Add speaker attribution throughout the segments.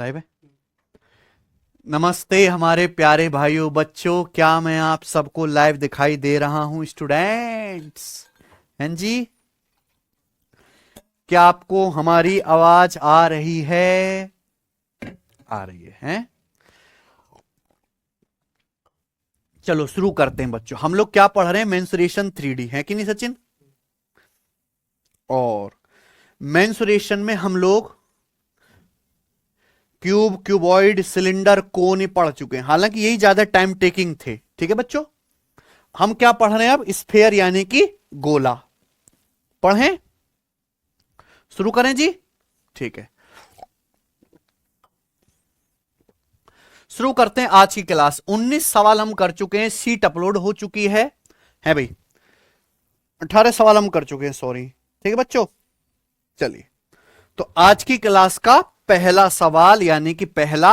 Speaker 1: Live है। नमस्ते हमारे प्यारे भाइयों बच्चों, क्या मैं आप सबको लाइव दिखाई दे रहा हूं स्टूडेंट्स? हैं जी? क्या आपको हमारी आवाज आ रही है? आ रही है, हैं? चलो शुरू करते हैं बच्चों। हम लोग क्या पढ़ रहे हैं? मेंसुरेशन 3D है कि नहीं सचिन? और मेंसुरेशन में हम लोग क्यूब, क्यूबॉइड, सिलेंडर, कोन पढ़ चुके हैं। हालांकि यही ज्यादा टाइम टेकिंग थे। ठीक है बच्चों, हम क्या पढ़ रहे हैं अब? स्फेयर यानी कि गोला। पढ़ें? शुरू करें जी? ठीक है, शुरू करते हैं आज की क्लास। 19 सवाल हम कर चुके हैं, सीट अपलोड हो चुकी है भाई। 18 सवाल हम कर चुके हैं, सॉरी। ठीक है बच्चों, चलिए। तो आज की क्लास का पहला सवाल यानी कि पहला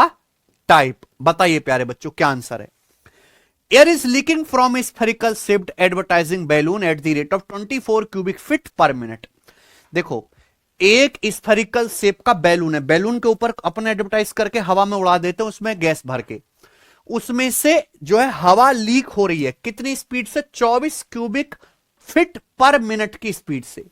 Speaker 1: टाइप, बताइए प्यारे बच्चों क्या आंसर है? Air is leaking from A spherical shaped advertising balloon at the rate of 24 cubic feet पर मिनट। देखो, एक स्फेरिकल शेप का बैलून है, बैलून के ऊपर अपन एडवर्टाइज करके हवा में उड़ा देते हैं उसमें गैस भर के। उसमें से जो है हवा लीक हो रही है, कितनी स्पीड से? 24 क्यूबिक फीट पर मिनट की स्पीड से।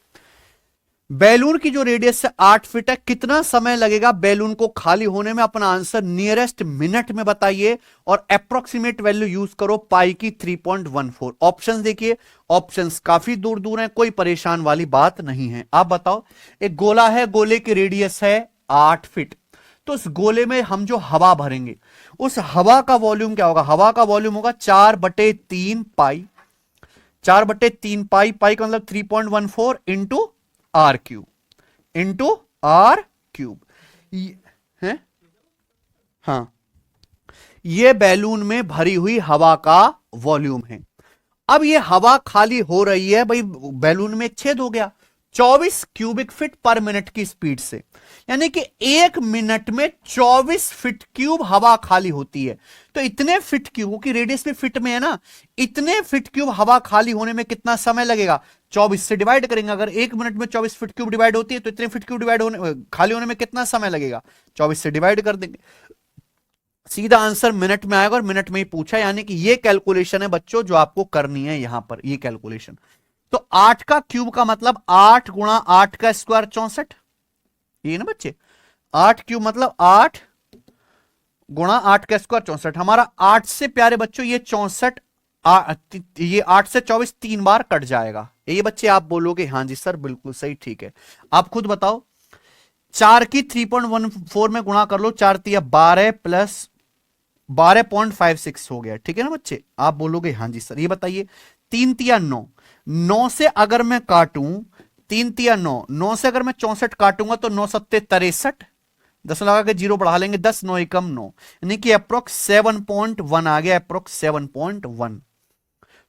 Speaker 1: बैलून की जो रेडियस है 8 फीट है। कितना समय लगेगा बैलून को खाली होने में? अपना आंसर नियरेस्ट मिनट में बताइए और अप्रोक्सीमेट वैल्यू यूज करो पाई की 3.14। ऑप्शंस देखिए, ऑप्शंस काफी दूर दूर हैं, कोई परेशान वाली बात नहीं है। आप बताओ, एक गोला है, गोले की रेडियस है 8 फीट, तो उस गोले में हम जो हवा भरेंगे, उस हवा का वॉल्यूम क्या होगा? हवा का वॉल्यूम होगा 4/3 पाई। 4/3 पाई, पाई का मतलब 3.14 into r cube, into r cube है। हाँ, ये बैलून में भरी हुई हवा का वॉल्यूम है। अब ये हवा खाली हो रही है भाई, बैलून में एक छेद हो गया 24 क्यूबिक फीट पर मिनट की स्पीड से, यानी कि 1 मिनट में 24 फीट क्यूब हवा खाली होती है। तो इतने फीट क्यूब की रेडियस में फीट में है ना, इतने फीट क्यूब हवा खाली होने में कितना समय लगेगा? 24 से डिवाइड करेंगे। अगर 1 मिनट में 24 फीट क्यूब डिवाइड होती है तो इतने फीट क्यूब डिवाइड होने खाली होने में कितना समय लगेगा? 24 से डिवाइड कर देंगे, सीधा आंसर मिनट में आएगा। और मिनट में ही पूछा, यानी कि ये कैलकुलेशन है बच्चों जो आपको करनी है यहां पर, ये कैलकुलेशन। तो 8 का क्यूब का मतलब 8 गुणा 8 का स्क्वायर 64, ये ना बच्चे। 8 क्यूब मतलब 8 गुणा 8 का स्क्वायर 64। हमारा 8 से प्यारे बच्चों ये 64, ये 8 से 24 3 बार कट जाएगा। ये बच्चे आप बोलोगे हाँ जी सर बिल्कुल सही, ठीक है। आप खुद बताओ, 4 की 3.14 में गुणा कर लो, 4 तिया 12 प्लस 12.56 हो गया, ठीक है ना बच्चे? आप बोलोगे हाँ जी सर। ये बताइए, 3 तिया 9, 9 से अगर मैं काटूं, 3 तिया 9, 9 से अगर मैं 64 काटूंगा तो 9 सत्ते 63, 10 लगा के जीरो बढ़ा लेंगे, 10 9 एकम 9, यानी कि अप्रोक्स 7.1 आ गया, अप्रोक्स 7.1।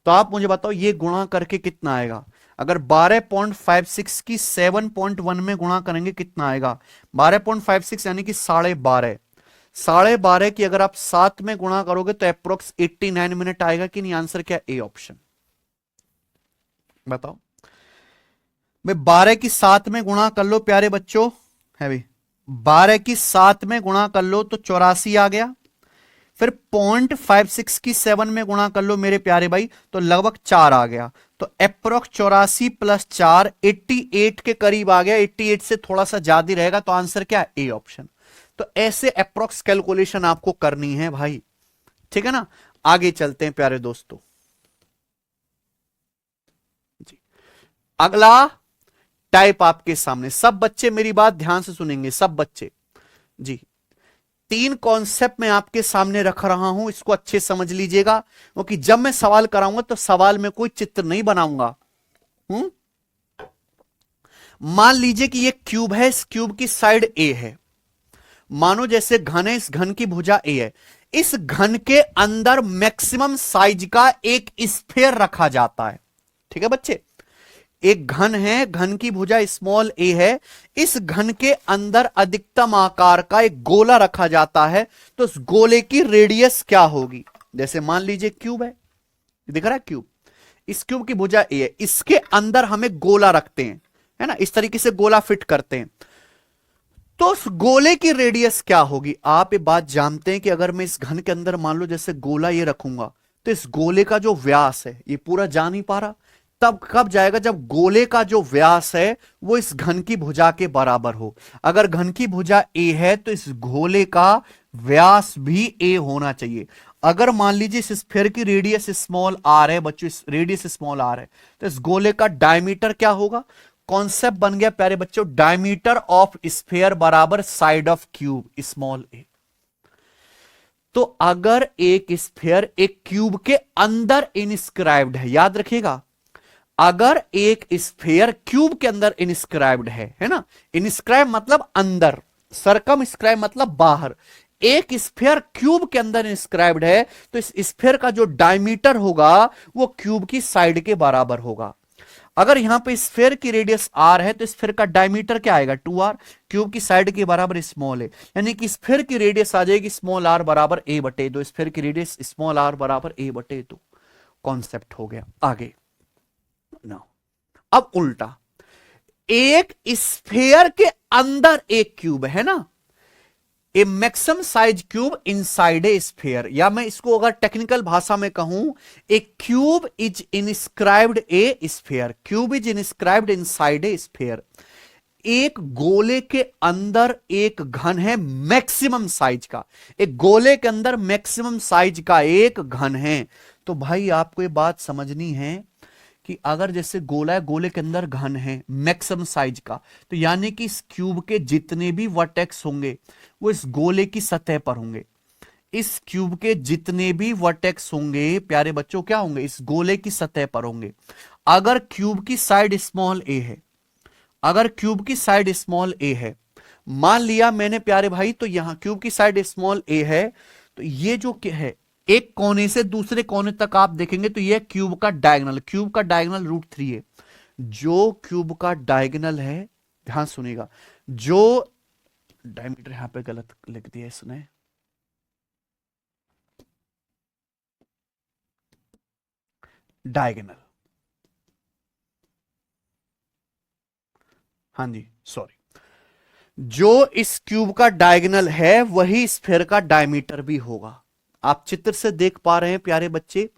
Speaker 1: तो आप मुझे बताओ ये गुणा करके कितना आएगा? अगर 12.56 की 7.1 में गुणा करेंगे कितना आएगा? 12.56 यानी कि 12.5। 12.5 की अगर आप 7 में गुणा करोगे तो अप्रोक्स 89 मिनट आएगा कि नहीं? आंसर क्या? A option. बताओ भाई, 12 की 7 में गुणा कर लो प्यारे बच्चों, है भाई 12 की 7 में गुणा कर लो तो 84 आ गया। फिर 0.56 की 7 में गुणा कर लो मेरे प्यारे भाई, तो लगभग 4 आ गया। तो अप्रोक्स 84 प्लस 4 88 के करीब आ गया। 88 से थोड़ा सा ज्यादा रहेगा, तो आंसर क्या? A option. तो ऐसे अप्रोक्स कैलकुलेशन आपको करनी है भाई, ठीक है ना? आगे चलते हैं प्यारे दोस्तों जी। अगला टाइप आपके सामने, सब बच्चे मेरी बात ध्यान से सुनेंगे, सब बच्चे जी। 3 कॉन्सेप्ट मैं आपके सामने रख रहा हूं, इसको अच्छे समझ लीजिएगा, क्योंकि जब मैं सवाल कराऊंगा तो सवाल में कोई चित्र नहीं बनाऊंगा। मान लीजिए कि ये क्यूब है, इस क्यूब की साइड ए है, मानो जैसे घन है, इस घन की भुजा ए है। इस घन के अंदर मैक्सिमम साइज का एक स्फीयर रखा जाता है, ठीक है बच्चे? एक घन है, घन की भुजा स्मॉल ए है, इस घन के अंदर अधिकतम आकार का एक गोला रखा जाता है। तो उस गोले की रेडियस क्या होगी? जैसे मान लीजिए क्यूब है, दिख रहा है क्यूब, इस क्यूब की भुजा ए है, इसके अंदर हम एक गोला रखते हैं, है ना, इस तरीके से गोला फिट करते हैं। तो उस गोले की रेडियस क्या होगी? आप ये बात जानते हैं कि अगर मैं इस घन के अंदर मान लो जैसे गोला ये रखूंगा, तो इस गोले का जो व्यास है ये पूरा जा नहीं पा रहा। तब कब जाएगा? जब गोले का जो व्यास है वो इस घन की भुजा के बराबर हो। अगर घन की भुजा ए है तो इस गोले का व्यास भी ए होना चाहिए। अगर मान लीजिए इस स्फीयर की रेडियस स्मॉल आर है बच्चों, इस रेडियस स्मॉल आर है, तो इस गोले का डायमीटर क्या होगा? कॉन्सेप्ट बन गया प्यारे बच्चों, डायमीटर ऑफ स्फीयर बराबर साइड ऑफ क्यूब स्मॉल ए। तो अगर एक स्फीयर एक क्यूब के अंदर इनस्क्राइब्ड है, याद रखिएगा, अगर एक स्फीयर क्यूब के अंदर इनस्क्राइब्ड है ना, इनस्क्राइब मतलब अंदर, सरकम स्क्राइब मतलब बाहर। एक स्फीयर क्यूब के अंदर इंस्क्राइब्ड है तो इस स्फीयर का जो डायमीटर होगा वो क्यूब की साइड के बराबर होगा। अगर यहां पे स्फीयर की रेडियस आर है तो स्फीयर का डायमीटर क्या आएगा? 2r, क्यूब की साइड के बराबर स्मॉल है, यानी कि स्फीयर की रेडियस आ जाएगी स्मॉल आर बराबर a बटे 2, स्फीयर की रेडियस स्मॉल आर बराबर a बटे 2। कॉन्सेप्ट हो गया। आगे ना, अब उल्टा, एक स्फीयर के अंदर एक क्यूब है ना, a maximum size cube inside a sphere, या मैं इसको अगर टेक्निकल भाषा में कहूं, a cube is inscribed a sphere, cube is inscribed inside a sphere. एक गोले के अंदर एक घन है मैक्सिमम साइज का, एक गोले के अंदर मैक्सिमम साइज का एक घन है। तो भाई आपको ये बात समझनी है कि अगर जैसे गोला है, गोले के अंदर घन है मैक्सिमम साइज का, तो यानी कि इस क्यूब के जितने भी वर्टेक्स होंगे वो इस गोले की सतह पर होंगे। इस क्यूब के जितने भी वर्टेक्स होंगे प्यारे बच्चों क्या होंगे? इस गोले की सतह पर होंगे। अगर क्यूब की साइड स्मॉल ए है, अगर क्यूब की साइड स्मॉल ए है, मान लिया मैंने प्यारे भाई, तो यहां क्यूब की साइड स्मॉल ए है, तो ये जो क्या है, एक कोने से दूसरे कोने तक आप देखेंगे तो ये क्यूब का डायगोनल, क्यूब का डायगोनल √3 है। जो क्यूब का डायगोनल है, ध्यान सुनिएगा, जो डायमीटर यहां पे गलत लिख दिया इसने, डायगोनल, हाँ जी सॉरी, जो इस क्यूब का डायगोनल है वही स्फीयर का डायमीटर भी होगा। आप चित्र से देख पा रहे हैं प्यारे बच्चे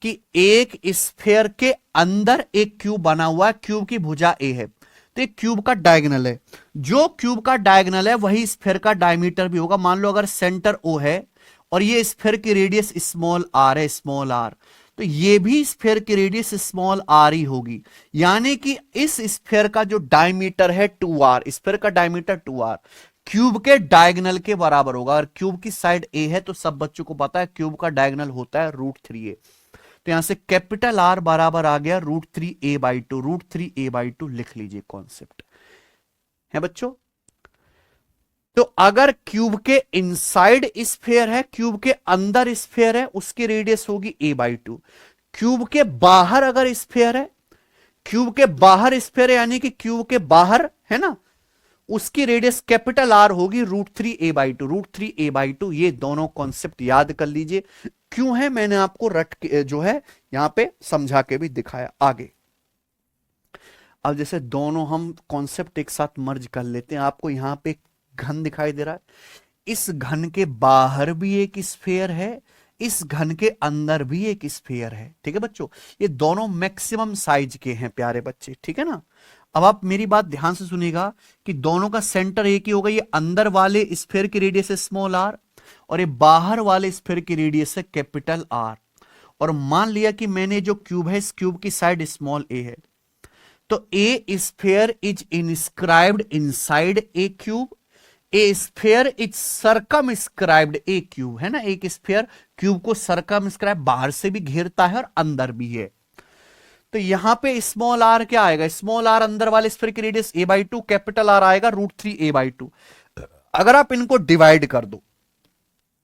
Speaker 1: कि एक स्फीयर के अंदर एक क्यूब बना हुआ है, क्यूब की भुजा ए है, तो एक क्यूब का डायगोनल है, जो क्यूब का डायगोनल है वही स्फीयर का डायमीटर भी होगा। मान लो अगर सेंटर ओ है और ये स्फीयर की रेडियस स्मॉल आर है, स्मॉल आर, तो ये भी स्फीयर की रेडियस स्मॉल आर ही होगी, यानी कि इस स्फीयर का जो डायमीटर है 2r, स्फीयर का डायमीटर 2r क्यूब के डायगोनल के बराबर होगा। और क्यूब की साइड ए है तो सब बच्चों को पता है क्यूब का डायगोनल होता है √3a, तो यहां से कैपिटल आर बराबर आ गया √3a/2, √3a/2 लिख लीजिए। कॉन्सेप्ट है बच्चों। तो अगर क्यूब के इनसाइड स्फीयर है, क्यूब के अंदर स्फीयर है, उसकी रेडियस होगी a/2। क्यूब के बाहर अगर स्फीयर है, क्यूब के बाहर स्फीयर है यानी कि क्यूब के बाहर है ना, उसकी रेडियस कैपिटल आर होगी √3a/2, √3a/2। ये दोनों कॉन्सेप्ट याद कर लीजिए। क्यों है मैंने आपको रट के जो है यहां पे समझा के भी दिखाया। आगे अब जैसे दोनों हम कॉन्सेप्ट एक साथ मर्ज कर लेते हैं। आपको यहां पे घन दिखाई दे रहा है, इस घन के बाहर भी एक स्फीयर है, इस घन के अंदर भी एक स्फीयर है। ठीक है बच्चों, ये दोनों मैक्सिमम साइज के हैं प्यारे बच्चे, ठीक है ना। अब आप मेरी बात ध्यान से सुनिएगा कि दोनों का सेंटर एक ही होगा। ये अंदर वाले स्फीयर की रेडियस है स्मॉल आर और ये बाहर वाले स्फीयर की रेडियस है कैपिटल आर। और मान लिया कि मैंने जो क्यूब है, इस क्यूब की साइड स्मॉल ए है, तो ए sphere is inscribed inside A cube, A sphere is circumscribed A cube, है ना। एक स्फीयर क्यूब को सर्कमस्क्राइब बाहर से भी घेरता है और अंदर भी है। तो यहां पे स्मॉल आर क्या आएगा? स्मॉल आर अंदर वाले स्फीयर की रेडियस a/2, कैपिटल आर आएगा √3a/2। अगर आप इनको डिवाइड कर दो,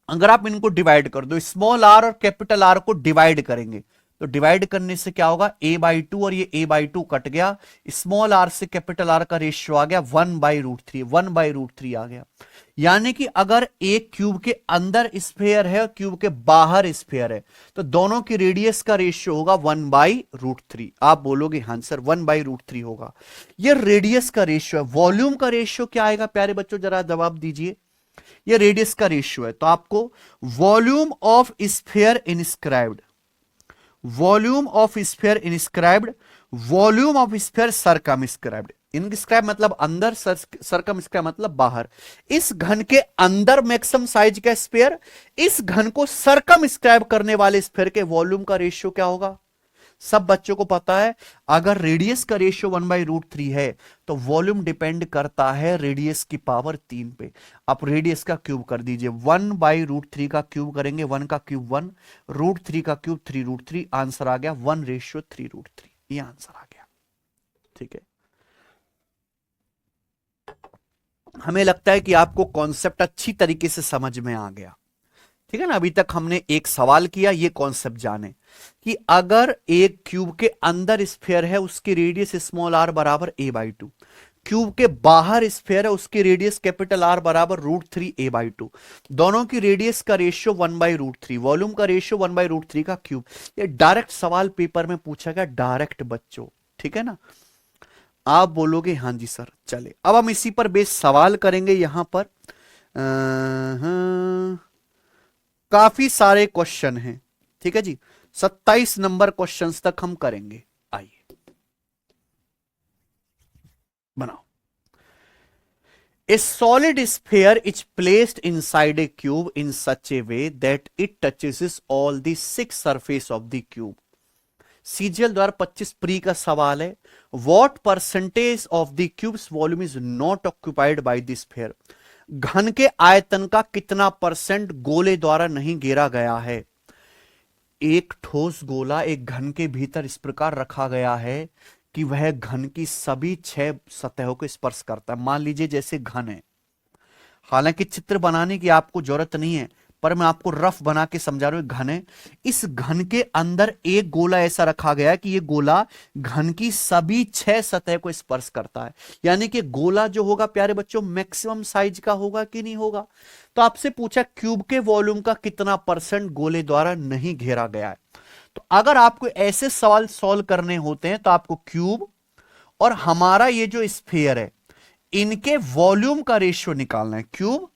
Speaker 1: अगर आप इनको डिवाइड कर दो, स्मॉल आर और कैपिटल आर को डिवाइड करेंगे तो डिवाइड करने से क्या होगा, a/2 और ये a/2 कट गया, स्मॉल r से कैपिटल R का रेशियो आ गया 1/√3, 1/√3 आ गया। यानी कि अगर एक क्यूब के अंदर स्फीयर है और क्यूब के बाहर स्फीयर है तो दोनों की रेडियस का रेशियो होगा 1/√3। आप बोलोगे हाँ सर 1/√3 होगा, ये रेडियस का रेशियो है। वॉल्यूम का रेशियो क्या आएगा प्यारे बच्चों, जरा जवाब दीजिए। ये रेडियस का रेशियो है, तो आपको volume of sphere inscribed, volume of sphere inscribed, volume of sphere circumscribed. Inscribe मतलब अंदर, सरकमस्क्राइब मतलब बाहर। इस घन के अंदर मैक्सिमम साइज का स्फीयर, इस घन को सरकमस्क्राइब करने वाले स्फीयर के वॉल्यूम का रेशियो क्या होगा, सब बच्चों को पता है। अगर रेडियस का रेशियो 1/√3 है तो वॉल्यूम डिपेंड करता है रेडियस की पावर 3 पे। आप रेडियस का क्यूब कर दीजिए, 1/√3 का क्यूब करेंगे, 1 का क्यूब 1, √3 का क्यूब 3√3, आंसर आ गया 1:3√3, ये आंसर आ गया। ठीक है, हमें लगता है कि आपको कॉन्सेप्ट अच्छी तरीके से समझ में आ गया। ठीक है ना, अभी तक हमने एक सवाल किया, ये कॉन्सेप्ट जाने कि अगर एक क्यूब के अंदर स्फीयर है उसकी रेडियस स्मॉल r बराबर a/2, क्यूब के बाहर स्फीयर है उसकी रेडियस कैपिटल R बराबर √3 a/2, दोनों की रेडियस का रेशियो 1/√3, वॉल्यूम का रेशियो 1/√3 का क्यूब। ये डायरेक्ट सवाल पेपर में पूछा गया, डायरेक्ट बच्चों। ठीक है ना, आप बोलोगे हाँ जी सर। चले अब हम इसी पर बेस सवाल करेंगे। यहां पर काफी सारे क्वेश्चन हैं। ठीक है जी, 27 नंबर क्वेश्चंस तक हम करेंगे। आइए बनाओ। A solid sphere is placed inside a cube in such a way that it touches all the 6 surface of the cube. CGL द्वारा 25 प्री का सवाल है। What percentage of the cube's volume is not occupied by the sphere? घन के आयतन का कितना percent गोले द्वारा नहीं घेरा गया है। एक ठोस गोला एक घन के भीतर इस प्रकार रखा गया है कि वह घन की सभी 6 सतहों को स्पर्श करता है। मान लीजिए जैसे घन है, हालांकि चित्र बनाने की आपको जरूरत नहीं है पर मैं आपको रफ बना के समझा रहा हूं। घन है, इस घन के अंदर एक गोला ऐसा रखा गया है कि यह गोला घन की सभी 6 सतह को स्पर्श करता है। यानी कि गोला जो होगा प्यारे बच्चों मैक्सिमम साइज का होगा कि नहीं होगा। तो आपसे पूछा क्यूब के वॉल्यूम का कितना परसेंट गोले द्वारा नहीं घेरा गया है। तो अगर आपको ऐसे सवाल सॉल्व करने होते हैं तो आपको क्यूब और हमारा ये जो स्फीयर है इनके वॉल्यूम का रेशियो निकालना है। क्यूब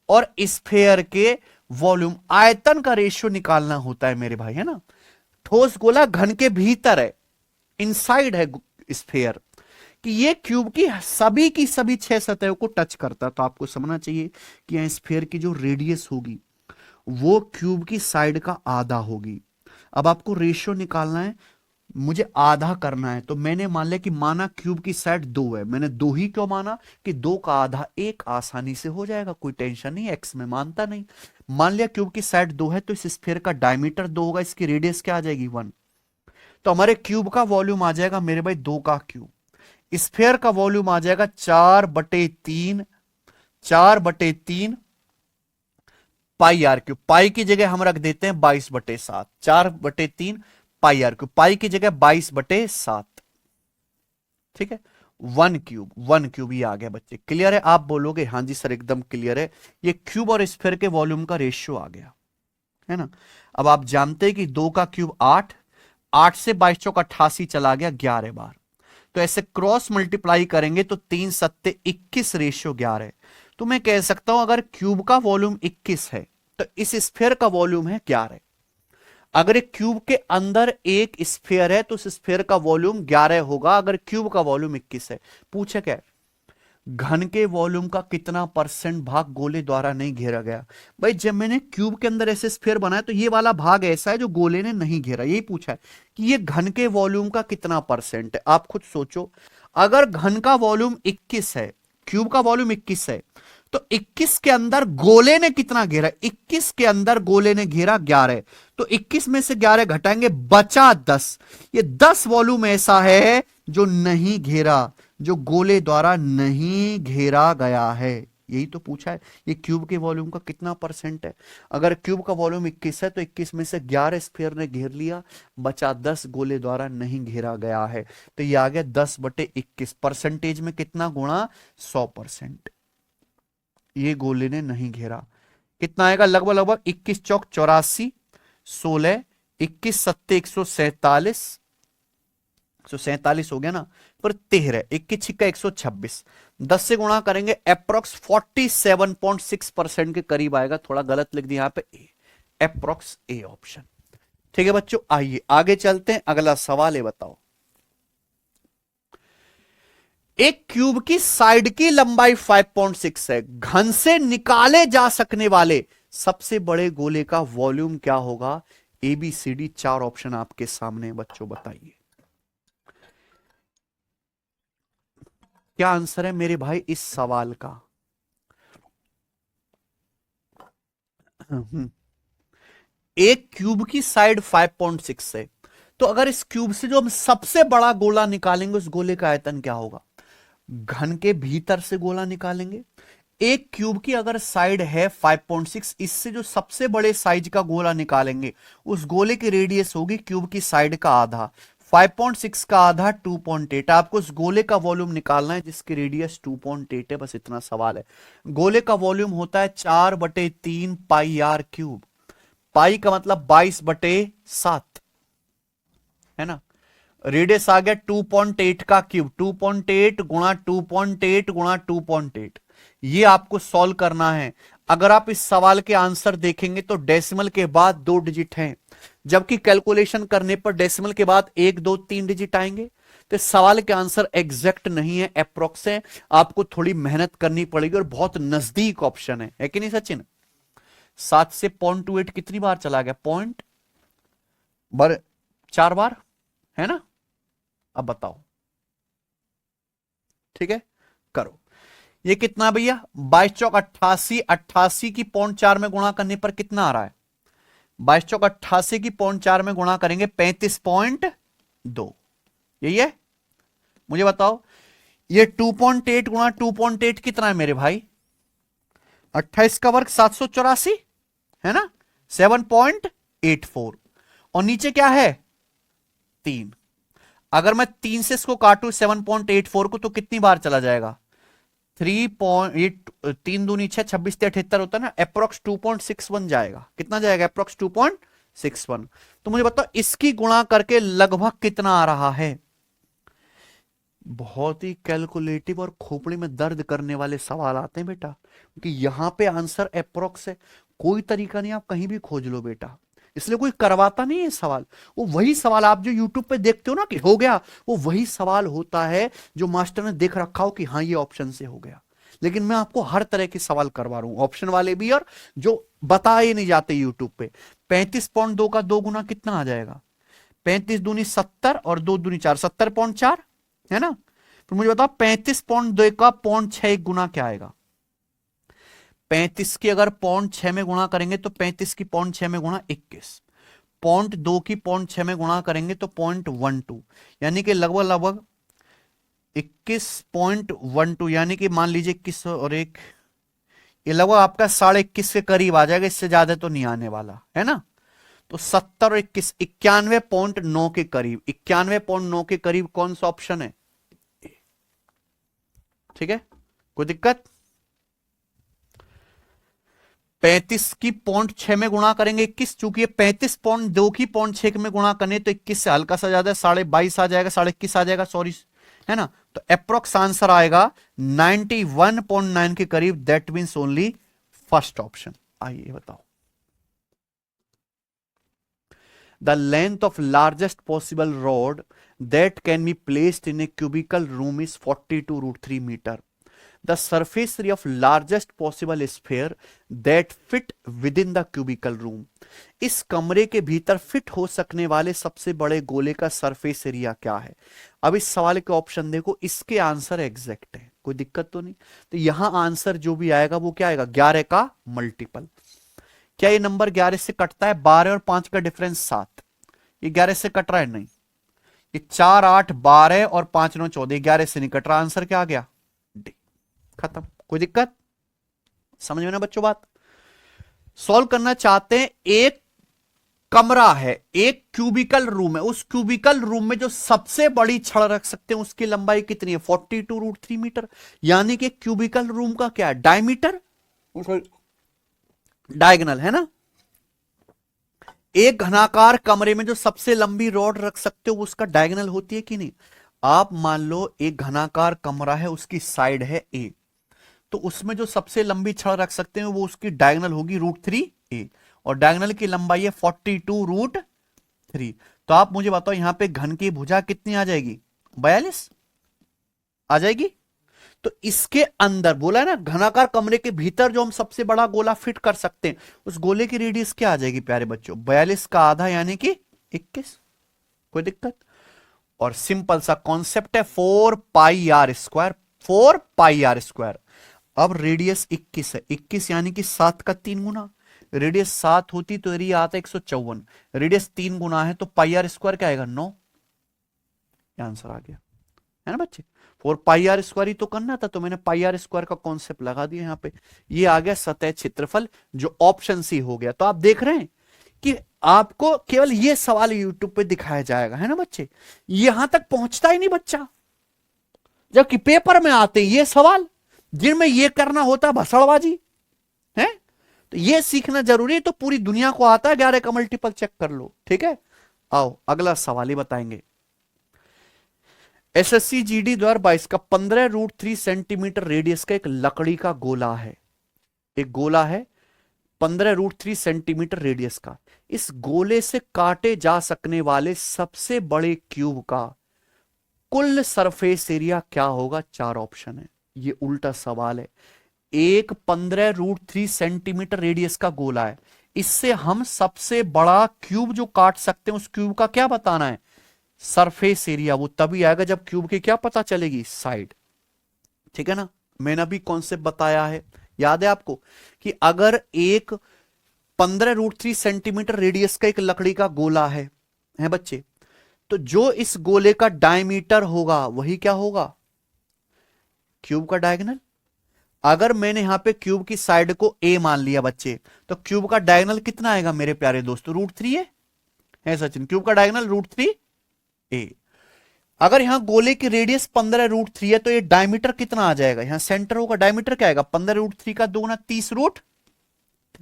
Speaker 1: और स्फीयर के वॉल्यूम आयतन का रेशियो निकालना होता है मेरे भाई, है ना। ठोस गोला घन के भीतर है, इनसाइड है स्फीयर, कि ये क्यूब की सभी 6 सतहों को टच करता है। तो आपको समझना चाहिए कि यहां स्फीयर की जो रेडियस होगी वो क्यूब की साइड का आधा होगी। अब आपको रेशियो निकालना है, मुझे आधा करना है। तो मैंने मान लिया कि माना क्यूब की साइड 2 है, मैंने 2 ही क्यों माना कि 2 का आधा 1 आसानी से हो जाएगा, कोई टेंशन नहीं। एक्स में मानता नहीं। मान लिया क्यूब की साइड 2 है तो इस स्फीयर का डायमीटर 2 होगा, इसकी रेडियस क्या आ जाएगी 1। तो हमारे क्यूब का वॉल्यूम आ जाएगा मेरे भाई 2 का क्यूब। स्फीयर का वॉल्यूम आ जाएगा 4/3 पाई आर क्यूब। पाई की जगह हम रख देते हैं 22/7, 4/3 पाई आर क्यूब, पाई की जगह 22/7। ठीक है, 1 क्यूब ये आ गया बच्चे। क्लियर है? आप बोलोगे हाँ जी सर एकदम क्लियर है। ये क्यूब और स्फीयर के वॉल्यूम का रेशियो आ गया, है ना। अब आप जानते हैं कि 2 का क्यूब 8, 8 से 22 चौक 88 चला गया 11 बार। तो ऐसे क्रॉस मल्टीप्लाई करेंगे तो 3 सत्ते 21 रेशियो 11। तो मैं कह सकता हूं अगर क्यूब का वॉल्यूम 21 है तो इस स्फीयर का वॉल्यूम है 11। अगर एक क्यूब के अंदर एक स्फीयर है तो उस स्फीयर का वॉल्यूम 11 होगा अगर क्यूब का वॉल्यूम 21 है। पूछे क्या, घन के वॉल्यूम का कितना परसेंट भाग गोले द्वारा नहीं घेरा गया। भाई जब मैंने क्यूब के अंदर ऐसे स्फीयर बनाया तो ये वाला भाग ऐसा है जो गोले ने नहीं घेरा, यही पूछा है कि ये घन के वॉल्यूम का कितना परसेंट है। आप खुद सोचो, अगर घन का वॉल्यूम 21 है, क्यूब का वॉल्यूम 21 है, तो 21 के अंदर गोले ने कितना घेरा, 21 के अंदर गोले ने घेरा 11। तो 21 में से 11 घटाएंगे, बचा 10। ये 10 वॉल्यूम ऐसा है जो नहीं घेरा, जो गोले द्वारा नहीं घेरा गया है। यही तो पूछा है, ये क्यूब के वॉल्यूम का कितना परसेंट है। अगर क्यूब का वॉल्यूम 21 है तो 21 में से 11 स्फीयर ने घेर लिया, बचा 10 गोले द्वारा नहीं घेरा गया है। तो ये आ गया 10/21, परसेंटेज में कितना गुणा, 100%। ये गोले ने नहीं घेरा, कितना आएगा, लगभग लगभग 21 चौक 84, 16, 21 सत्ते 147, 147 हो गया ना, पर 13, 21 छिक्का 126, 10 से गुणा करेंगे, अप्रोक्स 47.6% के करीब आएगा। थोड़ा गलत लिख दिया यहां पे, अप्रोक्स ए ऑप्शन। ठीक है बच्चों, आइए आगे चलते हैं, अगला सवाल है, बताओ एक क्यूब की साइड की लंबाई 5.6 है, घन से निकाले जा सकने वाले सबसे बड़े गोले का वॉल्यूम क्या होगा। ABCD 4 ऑप्शन आपके सामने, बच्चों बताइए क्या आंसर है मेरे भाई इस सवाल का। एक क्यूब की साइड 5.6 है, तो अगर इस क्यूब से जो हम सबसे बड़ा गोला निकालेंगे उस गोले का आयतन क्या होगा। घन के भीतर से गोला निकालेंगे, एक क्यूब की अगर साइड है 5.6, इससे जो सबसे बड़े साइज का गोला निकालेंगे उस गोले की रेडियस होगी क्यूब की साइड का आधा, 5.6 का आधा 2.8। आपको उस गोले का वॉल्यूम निकालना है जिसकी रेडियस 2.8 है, बस इतना सवाल है। गोले का वॉल्यूम होता है 4/3 पाई आर क्यूब, पाई का मतलब 22/7 है ना। रेडियस आ गया 2.8 का क्यूब, 2.8 गुणा 2.8 गुणा 2.8। ये आपको सॉल्व करना है। अगर आप इस सवाल के आंसर देखेंगे तो डेसिमल के बाद 2 डिजिट हैं, जबकि कैलकुलेशन करने पर डेसिमल के बाद 1 2 3 डिजिट आएंगे। तो सवाल के आंसर एग्जैक्ट नहीं है, अप्रोक्स है, आपको थोड़ी मेहनत करनी पड़ेगी और बहुत नजदीक ऑप्शन है कि नहीं सचिन। 7 से 0.28 कितनी बार चला गया, पॉइंट बार 4 बार है ना। अब बताओ, ठीक है करो। ये कितना भैया, 22 चौक 88, 88 की 0.4 में गुणा करने पर कितना आ रहा है, 22 चौक 88 की 0.4 में गुणा करेंगे 35.2, यही है। मुझे बताओ ये 2.8 गुणा 2.8 कितना है मेरे भाई, 28 का वर्ग 784 है ना, 7.84। और नीचे क्या है 3, अगर मैं 3 से इसको काटू 7.84 को तो कितनी बार चला जाएगा, 3.8, 3 दूनी 6, 26 से 78 होता है ना, अप्रोक्स 2.61 जाएगा। कितना जाएगा, अप्रोक्स 2.61। तो मुझे बताओ इसकी गुणा करके लगभग कितना आ रहा है। बहुत ही कैलकुलेटिव और खोपड़ी में दर्द करने वाले सवाल आते हैं बेटा, क्योंकि यहां पे आंसर अप्रोक्स है, कोई तरीका नहीं, आप कहीं भी खोज लो बेटा, इसलिए कोई करवाता नहीं है सवाल। वो वही सवाल आप जो यूट्यूब पे देखते हो ना कि हो गया, वो वही सवाल होता है जो मास्टर ने देख रखा हो कि हाँ ये ऑप्शन से हो गया। लेकिन मैं आपको हर तरह के सवाल करवा रहा हूं, ऑप्शन वाले भी और जो बताए नहीं जाते यूट्यूब पे। 35.2 का 2 गुना कितना आ जाएगा, 35 दूनी 70 और 2 दूनी 4, 70.4 है ना। तो मुझे बताओ 35.2 का 0.6 गुना क्या आएगा, 35 की अगर 0.6 में गुणा करेंगे तो 35 की 0.6 में गुणा 21, 0.2 की 0.6 में गुणा करेंगे तो 0.12, यानी कि लगभग लगभग 21.12, यानी कि मान लीजिए 21 और 1, ये लगभग आपका 21.5 के करीब आ जाएगा, इससे ज्यादा तो नहीं आने वाला है ना। तो 70 और 21, 91.9 के करीब, 91.9 के करीब कौन सा ऑप्शन है, ठीक है कोई दिक्कत। 35 की 0.6 में गुणा करेंगे 21, चूंकि ये 35.2 की 0.6 में गुणा करने तो 21 से हल्का सा ज्यादा 22.5 आ जाएगा, 21.5 आ जाएगा, सॉरी है ना। तो अप्रोक्स आंसर आएगा 91.9 के करीब, that means only first option. आइए बताओ, the length of largest possible rod that can be placed in a cubical room is 42√3 metre. The surface area of largest possible sphere that fit within the cubicle room. इस कमरे के भीतर fit हो सकने वाले सबसे बड़े गोले का सरफेस एरिया क्या है। अब इस सवाल के ऑप्शन देखो, इसके आंसर एग्जैक्ट है, कोई दिक्कत तो नहीं। तो यहां आंसर जो भी आएगा वो क्या आएगा, 11 का मल्टीपल। क्या ये नंबर 11 से कटता है, 12 और 5 का डिफरेंस 7, ये 11 से कट रहा है, नहीं। ये 4 8 12 और 5 9 14, 11 से नहीं कट रहा, आंसर क्या आ गया डी, खत्म, कोई दिक्कत। समझ में ना बच्चों बात? सॉल्व करना चाहते हैं, एक कमरा है, एक क्यूबिकल रूम है, उस क्यूबिकल रूम में जो सबसे बड़ी छड़ रख सकते हैं उसकी लंबाई कितनी है? 42√3 मीटर। यानी कि क्यूबिकल रूम का क्या है? डायमीटर, डायगोनल है ना। एक घनाकार कमरे में जो सबसे लंबी रॉड रख सकते हो उसका डायगोनल होती है कि नहीं? आप मान लो एक घनाकार कमरा है, उसकी साइड है ए, तो उसमें जो सबसे लंबी छड़ रख सकते हैं वो उसकी डायगोनल होगी √3a, और डायगोनल की लंबाई है 42√3। तो आप मुझे बताओ यहां पे घन की भुजा कितनी आ जाएगी? 42 आ जाएगी। तो इसके अंदर बोला है ना, घनाकार कमरे के भीतर जो हम सबसे बड़ा गोला फिट कर सकते हैं उस गोले की रेडियस क्या आ जाएगी प्यारे बच्चों? 42 का आधा यानी कि 21। कोई दिक्कत? और सिंपल सा कॉन्सेप्ट है, 4πr², 4πr²। अब रेडियस 21 है, 21 यानी कि 7 का 3 गुना। रेडियस 7 होती तो एरिया आता 154, रेडियस 3 गुना है तो πr² क्या आएगा? 9। आंसर आ गया, है ना बच्चे? 4πr² ही तो करना था, तो मैंने πr² का कॉन्सेप्ट लगा दिया यहां पे। ये आ गया सतह क्षेत्रफल, जो ऑप्शन सी हो गया। तो आप देख रहे हैं कि आपको केवल ये सवाल यूट्यूब पे दिखाया जाएगा, है ना बच्चे? यहां तक पहुंचता ही नहीं बच्चा, जबकि पेपर में आते ये सवाल जिनमें ये करना होता है भसड़बाजी है। तो ये सीखना जरूरी है, तो पूरी दुनिया को आता है, 11 का मल्टीपल चेक कर लो, ठीक है। आओ अगला सवाल ही बताएंगे। एसएससी जीडी 2022 का 15√3 सेंटीमीटर रेडियस का एक लकड़ी का गोला है, एक गोला है 15√3 सेंटीमीटर रेडियस का। इस गोले से काटे जा सकने वाले सबसे बड़े क्यूब का कुल सरफेस एरिया क्या होगा? 4 ऑप्शन है। ये उल्टा सवाल है। एक 15√3 सेंटीमीटर रेडियस का गोला है, इससे हम सबसे बड़ा क्यूब जो काट सकते हैं उस क्यूब का क्या बताना है? Surface area. वो तभी आएगा जब क्यूब की क्या पता चलेगी? साइड। ठीक है ना? मैंने अभी कॉन्सेप्ट बताया है, याद है आपको, कि अगर एक 15√3 सेंटीमीटर रेडियस का एक लकड़ी का गोला है बच्चे, तो जो इस गोले का डायमीटर होगा वही क्या होगा? क्यूब का डायगोनल। अगर मैंने यहां पे क्यूब की साइड को ए मान लिया बच्चे, तो क्यूब का डायगोनल कितना आएगा मेरे प्यारे दोस्तों? √3 है सचिन? क्यूब का डायगोनल √3a। अगर यहां गोले की रेडियस 15√3 है तो ये डायमीटर कितना आ जाएगा? यहां सेंटर होगा, डायमीटर क्या आएगा? 15√3 का 2 गुना 30√3,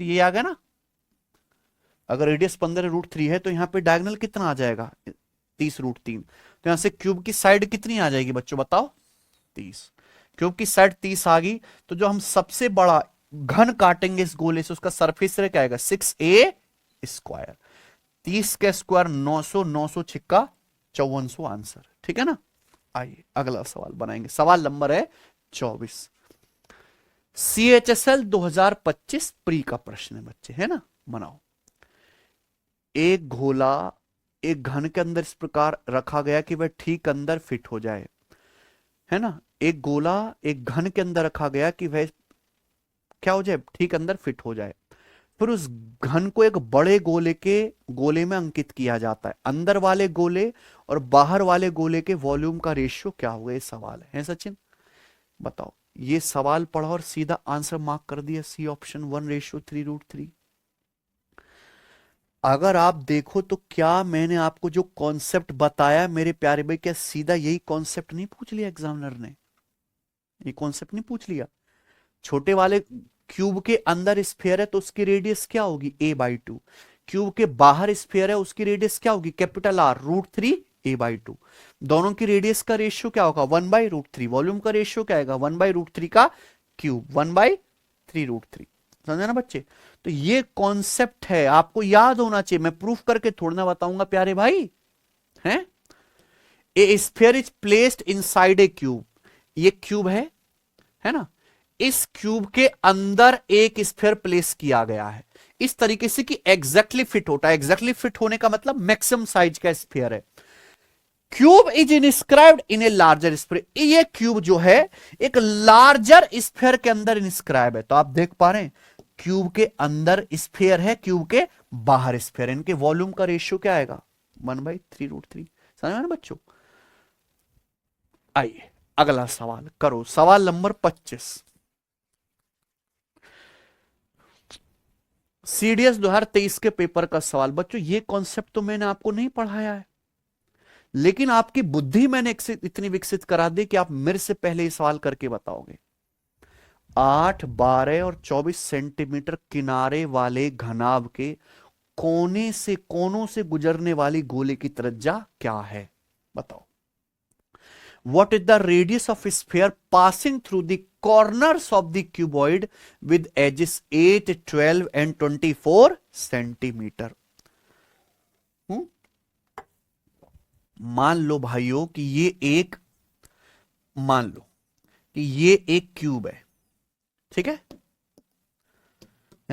Speaker 1: ये आ गया ना। अगर रेडियस 15√3 है तो यहां पे डायगोनल कितना आ जाएगा? 30√3। तो यहां से क्यूब की साइड कितनी आ जाएगी बच्चों बताओ? 30। क्यूब की साइड 30 आ गई, तो जो हम सबसे बड़ा घन काटेंगे इस गोले से उसका सरफेस एरिया क्या आएगा? 6a²। 30 का स्क्वायर 900, 900 छिक्का 5400 आंसर, ठीक है ना। आइए अगला सवाल बनाएंगे। सवाल नंबर है 24। CHSL 2025 प्री का प्रश्न है बच्चे, है ना। बनाओ। एक घोला एक घन के अंदर इस प्रकार रखा गया कि वह ठीक अंदर फिट हो जाए, है ना। एक गोला एक घन के अंदर रखा गया कि वह क्या हो जाए? ठीक अंदर फिट हो जाए। फिर उस घन को एक बड़े गोले में अंकित किया जाता है। अंदर वाले गोले और बाहर वाले गोले के वॉल्यूम का रेशियो क्या होगा? ये सवाल है सचिन? बताओ। ये सवाल पढ़ा और सीधा आंसर मार्क कर दिया, सी ऑप्शन 1:3√3। अगर आप देखो तो क्या मैंने आपको जो कॉन्सेप्ट बताया मेरे प्यारे भाई, क्या सीधा यही कॉन्सेप्ट नहीं पूछ लिया एग्जामिनर ने? ये कॉन्सेप्ट नहीं पूछ लिया? छोटे वाले क्यूब के अंदर स्फीयर है तो उसकी रेडियस क्या होगी? a/2। क्यूब के बाहर स्फीयर है उसकी रेडियस क्या होगी? Capital R, √3a/2। दोनों की रेडियस का रेशियो क्या होगा? 1/√3। वॉल्यूम का रेशियो क्या आएगा? 1/√3 का क्यूब, 1/3√3। समझे ना बच्चे? तो ये कॉन्सेप्ट है, आपको याद होना चाहिए। मैं प्रूफ करके थोड़ा ना बताऊंगा प्यारे भाई, हैं। ए sphere is placed inside a cube. ये क्यूब है ना। इस क्यूब के अंदर एक स्फीयर प्लेस किया गया है इस तरीके से कि एग्जैक्टली फिट होता है। एग्जैक्टली फिट होने का मतलब मैक्सिमम साइज का स्फीयर है। Cube is inscribed in a larger sphere. ये क्यूब जो है एक लार्जर स्फीयर के अंदर इंस्क्राइब है। तो आप देख पा रहे हैं क्यूब के अंदर स्फीयर है, क्यूब के बाहर स्फीयर। इनके वॉल्यूम का रेशियो क्या आएगा? 1/3√3। समझ में ना बच्चों? आइए अगला सवाल करो। सवाल नंबर 25। सीडीएस 2023 के पेपर का सवाल। बच्चों ये कॉन्सेप्ट तो मैंने आपको नहीं पढ़ाया है, लेकिन आपकी बुद्धि मैंने इतनी विकसित करा दी कि आप मेरे से पहले ही सवाल करके बताओगे। 8, 12 और 24 सेंटीमीटर किनारे वाले घनाभ के कोनों से गुजरने वाली गोले की त्रिज्या क्या है? बताओ। What is the radius of a sphere passing through the corners of the cuboid with edges 8, 12 and 24 centimetre? मान लो भाइयों कि ये एक क्यूब है, ठीक है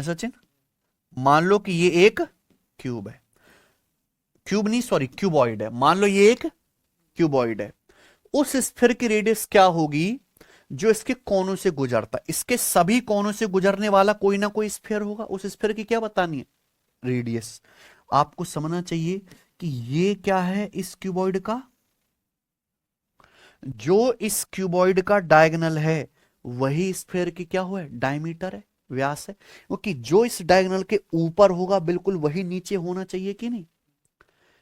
Speaker 1: सचिन? मान लो कि ये एक क्यूब है, क्यूब नहीं सॉरी क्यूबॉइड है। मान लो ये एक क्यूबॉइड है। उस स्फीयर की रेडियस क्या होगी जो इसके कोनों से गुजरता? इसके सभी कोनों से गुजरने वाला कोई ना कोई स्फीयर होगा, उस स्फीयर की क्या बतानी है? रेडियस। आपको समझना चाहिए कि ये क्या है इस क्यूबॉइड का, जो इस क्यूबॉइड का डायगोनल है वही स्फीयर की क्या हुआ है? डायमीटर है, व्यास है। क्योंकि जो इस डायगोनल के ऊपर होगा बिल्कुल वही नीचे होना चाहिए कि नहीं?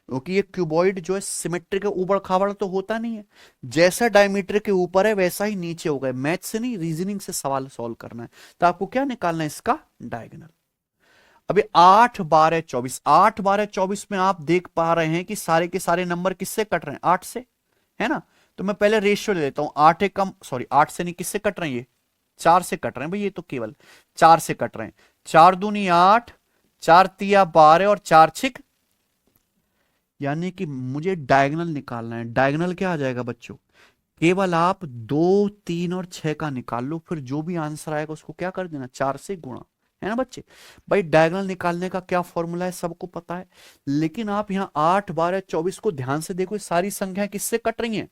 Speaker 1: क्योंकि ये क्यूबॉइड जो है सिमेट्री के ऊपर खाबड़ तो होता नहीं है, जैसा डायमीटर के ऊपर है वैसा ही नीचे होगा। मैथ से नहीं रीजनिंग से सवाल सॉल्व करना है। तो आपको क्या निकालना है? इसका डायगोनल। अभी 8, 12, 24, 8, 12, 24 में आप देख पा रहे हैं कि सारे के सारे नंबर किससे कट रहे हैं? 8 से, है ना? तो मैं पहले रेशियो ले लेता हूं। 8 एक कम, सॉरी 8 से नहीं, किससे कट रहे हैं? ये 4 से कट रहे हैं भाई, ये तो केवल 4 से कट रहे हैं। 4 दूनी 8, 4 तिया 12 और 4 6, यानी कि मुझे डायगोनल निकालना है। डायगोनल क्या आ जाएगा बच्चों? केवल आप 2, 3 और 6 का निकाल लो, फिर जो भी आंसर आएगा उसको क्या कर देना? 4 से गुणा, है ना बच्चे? भाई डायगोनल निकालने का क्या फॉर्मूला है सबको पता है, लेकिन आप यहाँ 8, 12, 24 को ध्यान से देखो। सारी संख्याएं किससे कट रही हैं?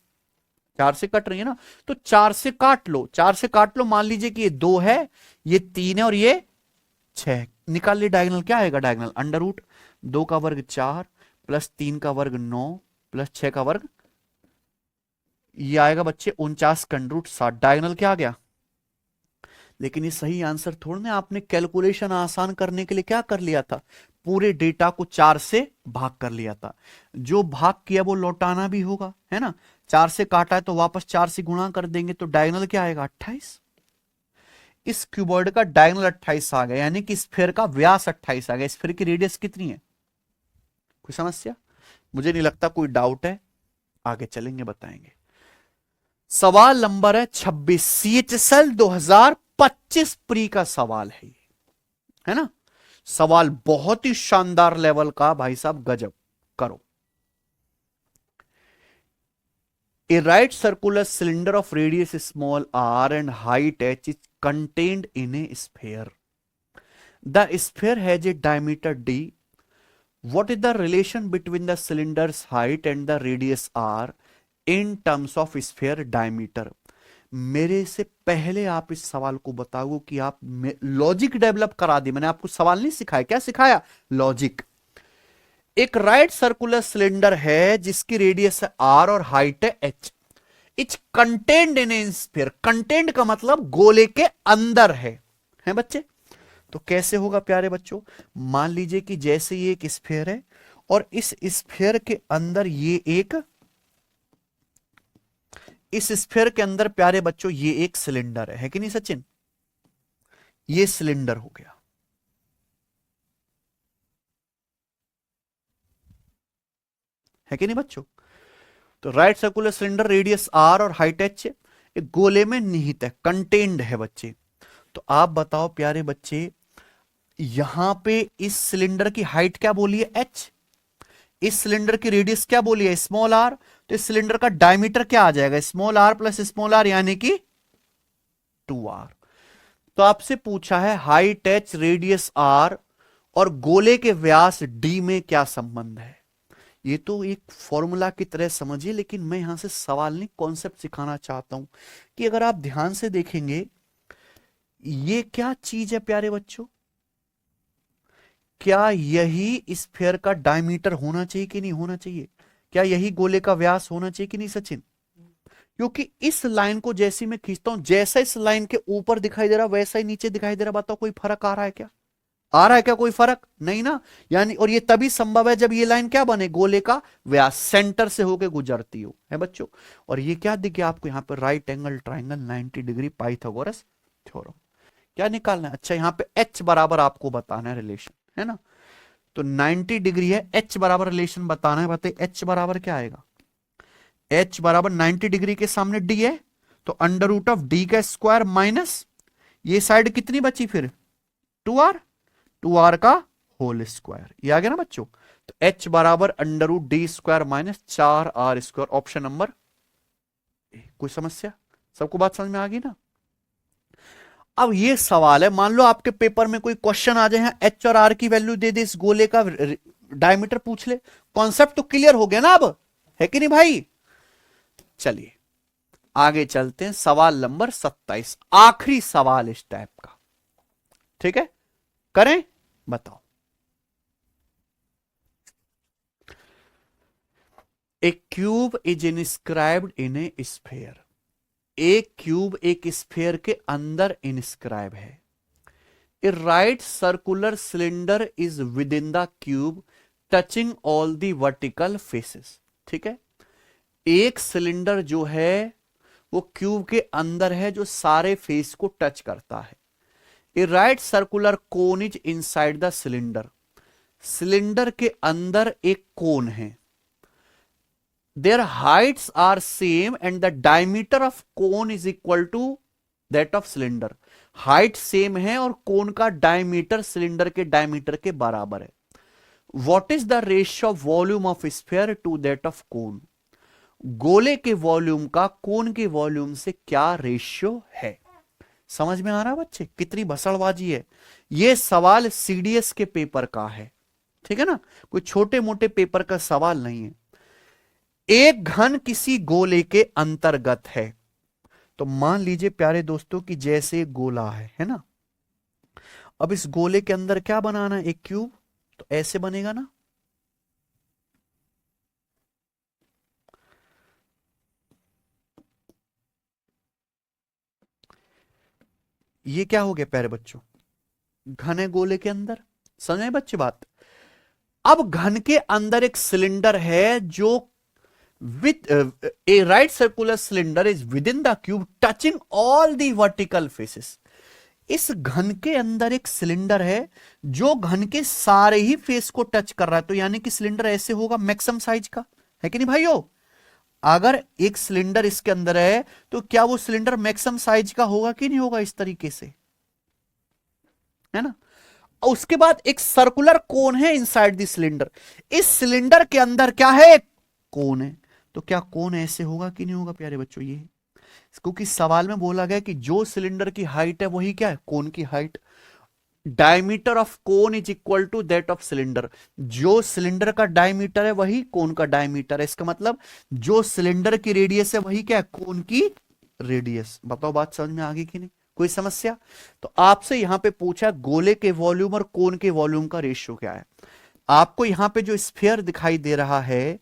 Speaker 1: 4 से कट रही है ना, तो 4 से काट लो। 4 से काट लो, मान लीजिए कि ये 2 है, ये 3 है और ये 6। निकाल ली डायगोनल। क्या आएगा डायगोनल? अंडर रूट 2 का वर्ग 4 प्लस 3 का वर्ग 9 प्लस 6 का वर्ग, ये आएगा बच्चे 49 का अंडर रूट 7। डायगोनल क्या आ गया? लेकिन ये सही आंसर थोड़ा ना, आपने कैलकुलेशन आसान करने के लिए क्या कर लिया था? पूरे डेटा को 4 से भाग कर लिया था। जो भाग किया वो लौटाना भी होगा, है ना? 4 से काटा है तो वापस 4 से गुणा कर देंगे, तो डायगोनल क्या आएगा? 28। इस क्यूबॉइड का डायगोनल 28 आ गया, यानी कि स्फीयर का व्यास 28 आ गया। स्फीयर की रेडियस कितनी है? कोई समस्या? मुझे नहीं लगता कोई डाउट है, आगे चलेंगे बताएंगे। सवाल नंबर है 26, सीएचएसएल 2025 प्री का सवाल है ना? सवाल बहुत ही शानदार लेवल का भाई साहब, गजब करो। A right circular cylinder of radius small r and height h is contained in a sphere. The sphere has a diameter d. What is the relation between the cylinder's height and the radius r in terms of sphere diameter? मेरे से पहले आप इस सवाल को बताओ कि आप लॉजिक डेवलप करा दी। मैंने आपको सवाल नहीं सिखाया, क्या सिखाया? लॉजिक। एक राइट सर्कुलर सिलेंडर है जिसकी रेडियस है आर और हाइट है H. It's contained in a sphere. Contained का मतलब गोले के अंदर है बच्चे? तो कैसे होगा प्यारे बच्चों? मान लीजिए कि जैसे ये एक स्फीयर है और इस स्फीयर के अंदर ये एक, इस स्फीयर के अंदर प्यारे बच्चों ये एक सिलेंडर है कि नहीं सचिन? ये सिलेंडर हो गया, है कि नहीं बच्चों? तो right circular cylinder, radius r और हाइट एच, एक गोले में निहित है, कंटेन्ड है बच्चे। तो आप बताओ प्यारे बच्चे, यहां पे इस सिलेंडर की हाइट क्या बोली है? एच। इस सिलेंडर की रेडियस क्या बोली है? Small r. तो इस सिलेंडर का डायमीटर क्या आ जाएगा? Small r plus small r, यानी कि 2r। तो आपसे पूछा है हाइट एच, रेडियस आर और गोले के व्यास डी में क्या संबंध है? ये तो एक फॉर्मूला की तरह समझिए, लेकिन मैं यहां से सवाल नहीं कॉन्सेप्ट सिखाना चाहता हूं कि अगर आप ध्यान से देखेंगे ये क्या चीज है प्यारे बच्चों? क्या यही स्फीयर का डायमीटर होना चाहिए कि नहीं होना चाहिए? क्या यही गोले का व्यास होना चाहिए कि नहीं सचिन? क्योंकि इस लाइन को जैसी मैं खींचता हूं, जैसा इस लाइन के ऊपर दिखाई दे रहा वैसा ही नीचे दिखाई दे रहा। बताओ कोई फर्क आ रहा है क्या? आ रहा है क्या कोई फर्क? नहीं ना। यानी और ये तभी संभव है जब ये लाइन क्या बने, गोले का व्यास सेंटर से होकर गुजरती हो, है बच्चों। और ये क्या दिख गया आपको यहाँ पे, right angle triangle 90 degree Pythagoras theorem. क्या निकालना है? अच्छा यहाँ पे एच बराबर आपको बताना है रिलेशन, है ना। तो 90 डिग्री है, एच बराबर रिलेशन बताना है। बताइए एच बराबर क्या आएगा? एच बराबर 90 डिग्री के सामने डी है, तो अंडर रूट ऑफ डी का स्क्वायर माइनस ये साइड कितनी बची फिर, 2r, 2r का होल स्क्वायर। ये आ गया ना बच्चों। तो h बराबर under root d square minus 4r square, option number A. कोई समस्या? सबको बात समझ में आ गई ना। अब ये सवाल है, मान लो आपके पेपर में कोई क्वेश्चन आ जाए, एच और आर की वैल्यू दे दे, इस गोले का डायमीटर पूछ ले, कॉन्सेप्ट तो क्लियर हो गया ना अब, है कि नहीं भाई? चलिए आगे चलते हैं, सवाल नंबर 27, आखिरी सवाल इस टाइप का, ठीक है, करें? बताओ। A cube is inscribed in a sphere. एक क्यूब एक स्फीयर के अंदर इंस्क्राइब है। A right circular cylinder is within the cube touching all the vertical faces. ठीक है, एक सिलेंडर जो है वो क्यूब के अंदर है जो सारे फेस को टच करता है। A right circular cone is inside the cylinder. Cylinder के अंदर एक कोन है। Their heights are same and the diameter of cone is equal to that of cylinder. Height same है और कोन का डायमीटर सिलेंडर के डायमीटर के बराबर है। What is the ratio of volume of sphere to that of cone? गोले के volume का कोन के वॉल्यूम से क्या रेशियो है? समझ में आ रहा बच्चे कितनी भसड़बाजी है? यह सवाल सीडीएस के पेपर का है, ठीक है ना, कोई छोटे मोटे पेपर का सवाल नहीं है। एक घन किसी गोले के अंतर्गत है, तो मान लीजिए प्यारे दोस्तों कि जैसे गोला है ना। अब इस गोले के अंदर क्या बनाना है? एक क्यूब। तो ऐसे बनेगा ना, ये क्या हो गया प्यारे बच्चों? घने गोले के अंदर, समझे बच्चे बात? अब घन के अंदर एक सिलेंडर है जो with a right circular cylinder is within the cube touching all the vertical faces। इस घन के अंदर एक सिलेंडर है जो घन के सारे ही फेस को टच कर रहा है। तो यानी कि सिलेंडर ऐसे होगा मैक्सिमम साइज का, है कि नहीं भाइयों? अगर एक सिलेंडर इसके अंदर है तो क्या वो सिलेंडर मैक्सिमम साइज का होगा कि नहीं होगा? इस तरीके से, है ना। उसके बाद एक सर्कुलर कोन है इनसाइड द सिलेंडर। इस सिलेंडर के अंदर क्या है? कोन है। तो क्या कोन ऐसे होगा कि नहीं होगा प्यारे बच्चों? ये क्योंकि सवाल में बोला गया कि जो सिलेंडर की हाइट है वही क्या है? कोन की height. Diameter of cone is equal to that of cylinder. जो सिलेंडर का डायमीटर है वही कोन का डायमीटर है। इसका मतलब जो सिलेंडर की रेडियस है वही क्या है? कोन की रेडियस। बताओ बात समझ में आ गई कि नहीं? कोई समस्या? तो आपसे यहां पे पूछा गोले के वॉल्यूम और कोन के वॉल्यूम का रेशियो क्या है। आपको यहां पे जो स्फीयर दिखाई दे रहा है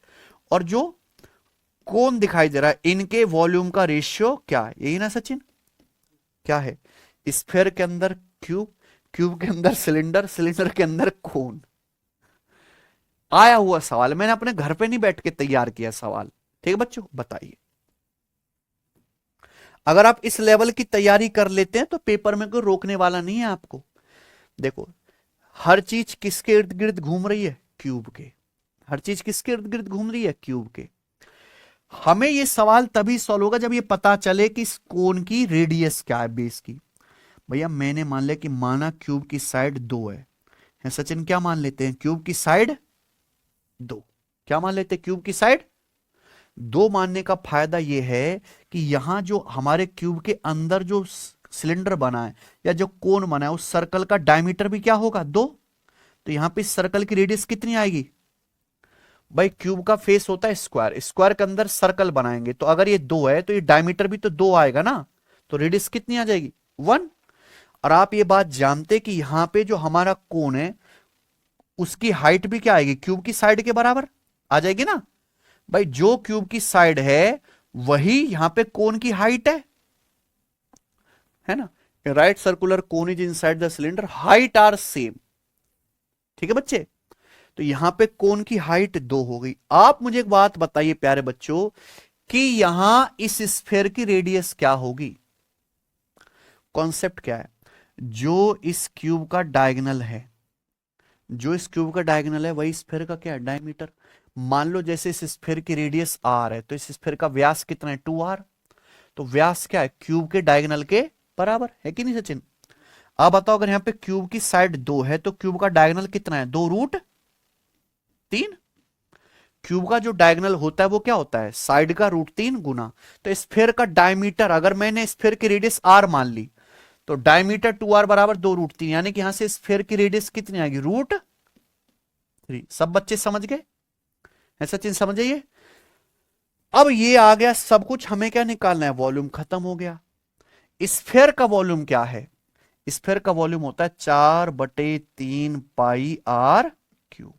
Speaker 1: और जो कोन दिखाई दे रहा है, इनके वॉल्यूम का रेशियो क्या है? यही ना सचिन? क्या है? स्फीयर के अंदर क्यूब, क्यूब के अंदर सिलेंडर, सिलेंडर के अंदर कोन। आया हुआ सवाल, मैंने अपने घर पे नहीं बैठ के तैयार किया सवाल, ठीक है बच्चों? बताइए, अगर आप इस लेवल की तैयारी कर लेते हैं तो पेपर में कोई रोकने वाला नहीं है आपको। देखो हर चीज किसके इर्द गिर्द घूम रही है? क्यूब के। हर चीज किसके इर्द गिर्द घूम रही है? क्यूब के। हमें ये सवाल तभी सॉल्व होगा जब ये पता चले कि इस कोन की रेडियस क्या है, बेस की। भैया मैंने मान लिया कि माना क्यूब की साइड 2 है सचिन, क्या मान लेते हैं? क्यूब की साइड 2। क्या मान लेते हैं? क्यूब की साइड 2 मानने का फायदा यह है कि यहां जो हमारे क्यूब के अंदर जो सिलेंडर बना है या जो कोन बना है उस सर्कल का डायमीटर भी क्या होगा? 2। तो यहां पे सर्कल की रेडियस कितनी आएगी? भाई क्यूब का फेस होता है स्क्वायर, स्क्वायर के अंदर सर्कल बनाएंगे, तो अगर ये 2 है तो ये डायमीटर भी तो 2 आएगा ना, तो रेडियस कितनी आ जाएगी? 1। और आप ये बात जानते कि यहां पे जो हमारा कोन है उसकी हाइट भी क्या आएगी? क्यूब की साइड के बराबर आ जाएगी ना। भाई जो क्यूब की साइड है वही यहां पे कोन की हाइट है ना। Right circular cone is inside the cylinder, height are same, ठीक है बच्चे। तो यहां पे कोन की हाइट 2 हो गई। आप मुझे एक बात बताइए प्यारे बच्चों कि यहां इस स्फेयर की रेडियस क्या होगी। कॉन्सेप्ट क्या है, जो इस क्यूब का डायगोनल है, जो इस क्यूब का डायगोनल है वही स्फेयर का क्या है, डायमीटर। मान लो जैसे इस स्फेयर की रेडियस आर है तो इस स्फेयर का व्यास कितना है, 2r। तो व्यास क्या है, क्यूब के डायगोनल के बराबर है कि नहीं सचिन। अब बताओ अगर यहां पे क्यूब की साइड 2 है तो क्यूब का डायगोनल कितना है, 2√3। क्यूब का जो डायगोनल होता है वो क्या होता है, साइड का √3 गुना। तो स्फेयर का डायमीटर, अगर मैंने स्फेयर की रेडियस r मान ली तो डायमीटर 2r बराबर 2√3, यानी कि यहां से स्फेयर की रेडियस कितनी आएगी, √3। सब बच्चे समझ गए, ऐसा चीज समझिए। अब ये आ गया सब कुछ, हमें क्या निकालना है, वॉल्यूम खत्म हो गया। स्फेयर का वॉल्यूम क्या है, स्फेयर का वॉल्यूम होता है 4/3 पाई r क्यूब।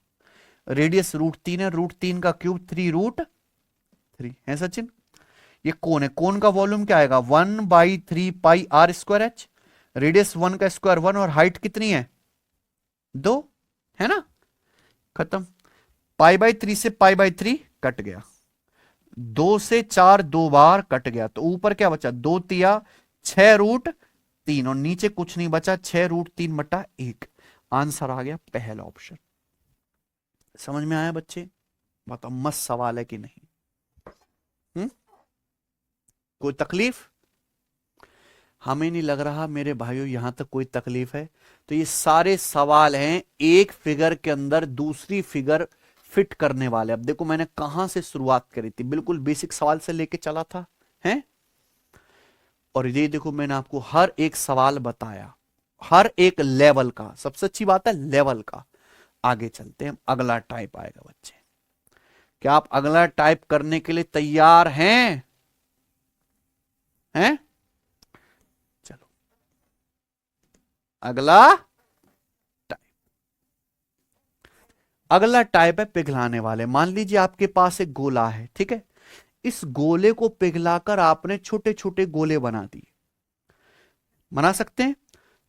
Speaker 1: रेडियस √3 है, √3 का क्यूब 3√3 है सचिन। ये कौन है, कौन का वॉल्यूम क्या आएगा, 1/3 पाई r²h। रेडियस 1 का स्क्वायर 1 और हाइट कितनी है, 2, है ना। खत्म। π/3 से π/3 कट गया, 2 से 4 2 बार कट गया, तो ऊपर क्या बचा, 2 तिया 6√3 और नीचे कुछ नहीं बचा, 6√3/1। आंसर आ गया पहला ऑप्शन। समझ में आया बच्चे, बताओ मस्त सवाल है कि नहीं। हम्म, कोई तकलीफ, हमें नहीं लग रहा मेरे भाइयों यहां तक कोई तकलीफ है। तो ये सारे सवाल हैं एक फिगर के अंदर दूसरी फिगर फिट करने वाले। अब देखो मैंने कहां से शुरुआत करी थी, बिल्कुल बेसिक सवाल से लेके चला था, हैं। और ये देखो मैंने आपको हर एक सवाल बताया, हर एक लेवल का, सबसे अच्छी बात है लेवल का। आगे चलते हैं, अगला टाइप आएगा बच्चे। क्या आप अगला टाइप करने के लिए तैयार हैं, हैं। चलो अगला टाइप, अगला टाइप है पिघलाने वाले। मान लीजिए आपके पास एक गोला है, ठीक है। इस गोले को पिघलाकर आपने छोटे छोटे गोले बना दिए, बना सकते हैं।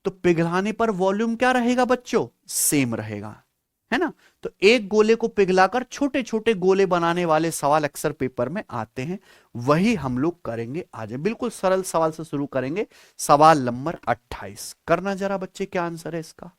Speaker 1: तो पिघलाने पर वॉल्यूम क्या रहेगा बच्चों, सेम रहेगा, है ना। तो एक गोले को पिघलाकर छोटे छोटे गोले बनाने वाले सवाल अक्सर पेपर में आते हैं, वही हम लोग करेंगे आज। बिल्कुल सरल सवाल से शुरू करेंगे। सवाल नंबर 28 करना जरा बच्चे, क्या आंसर है इसका।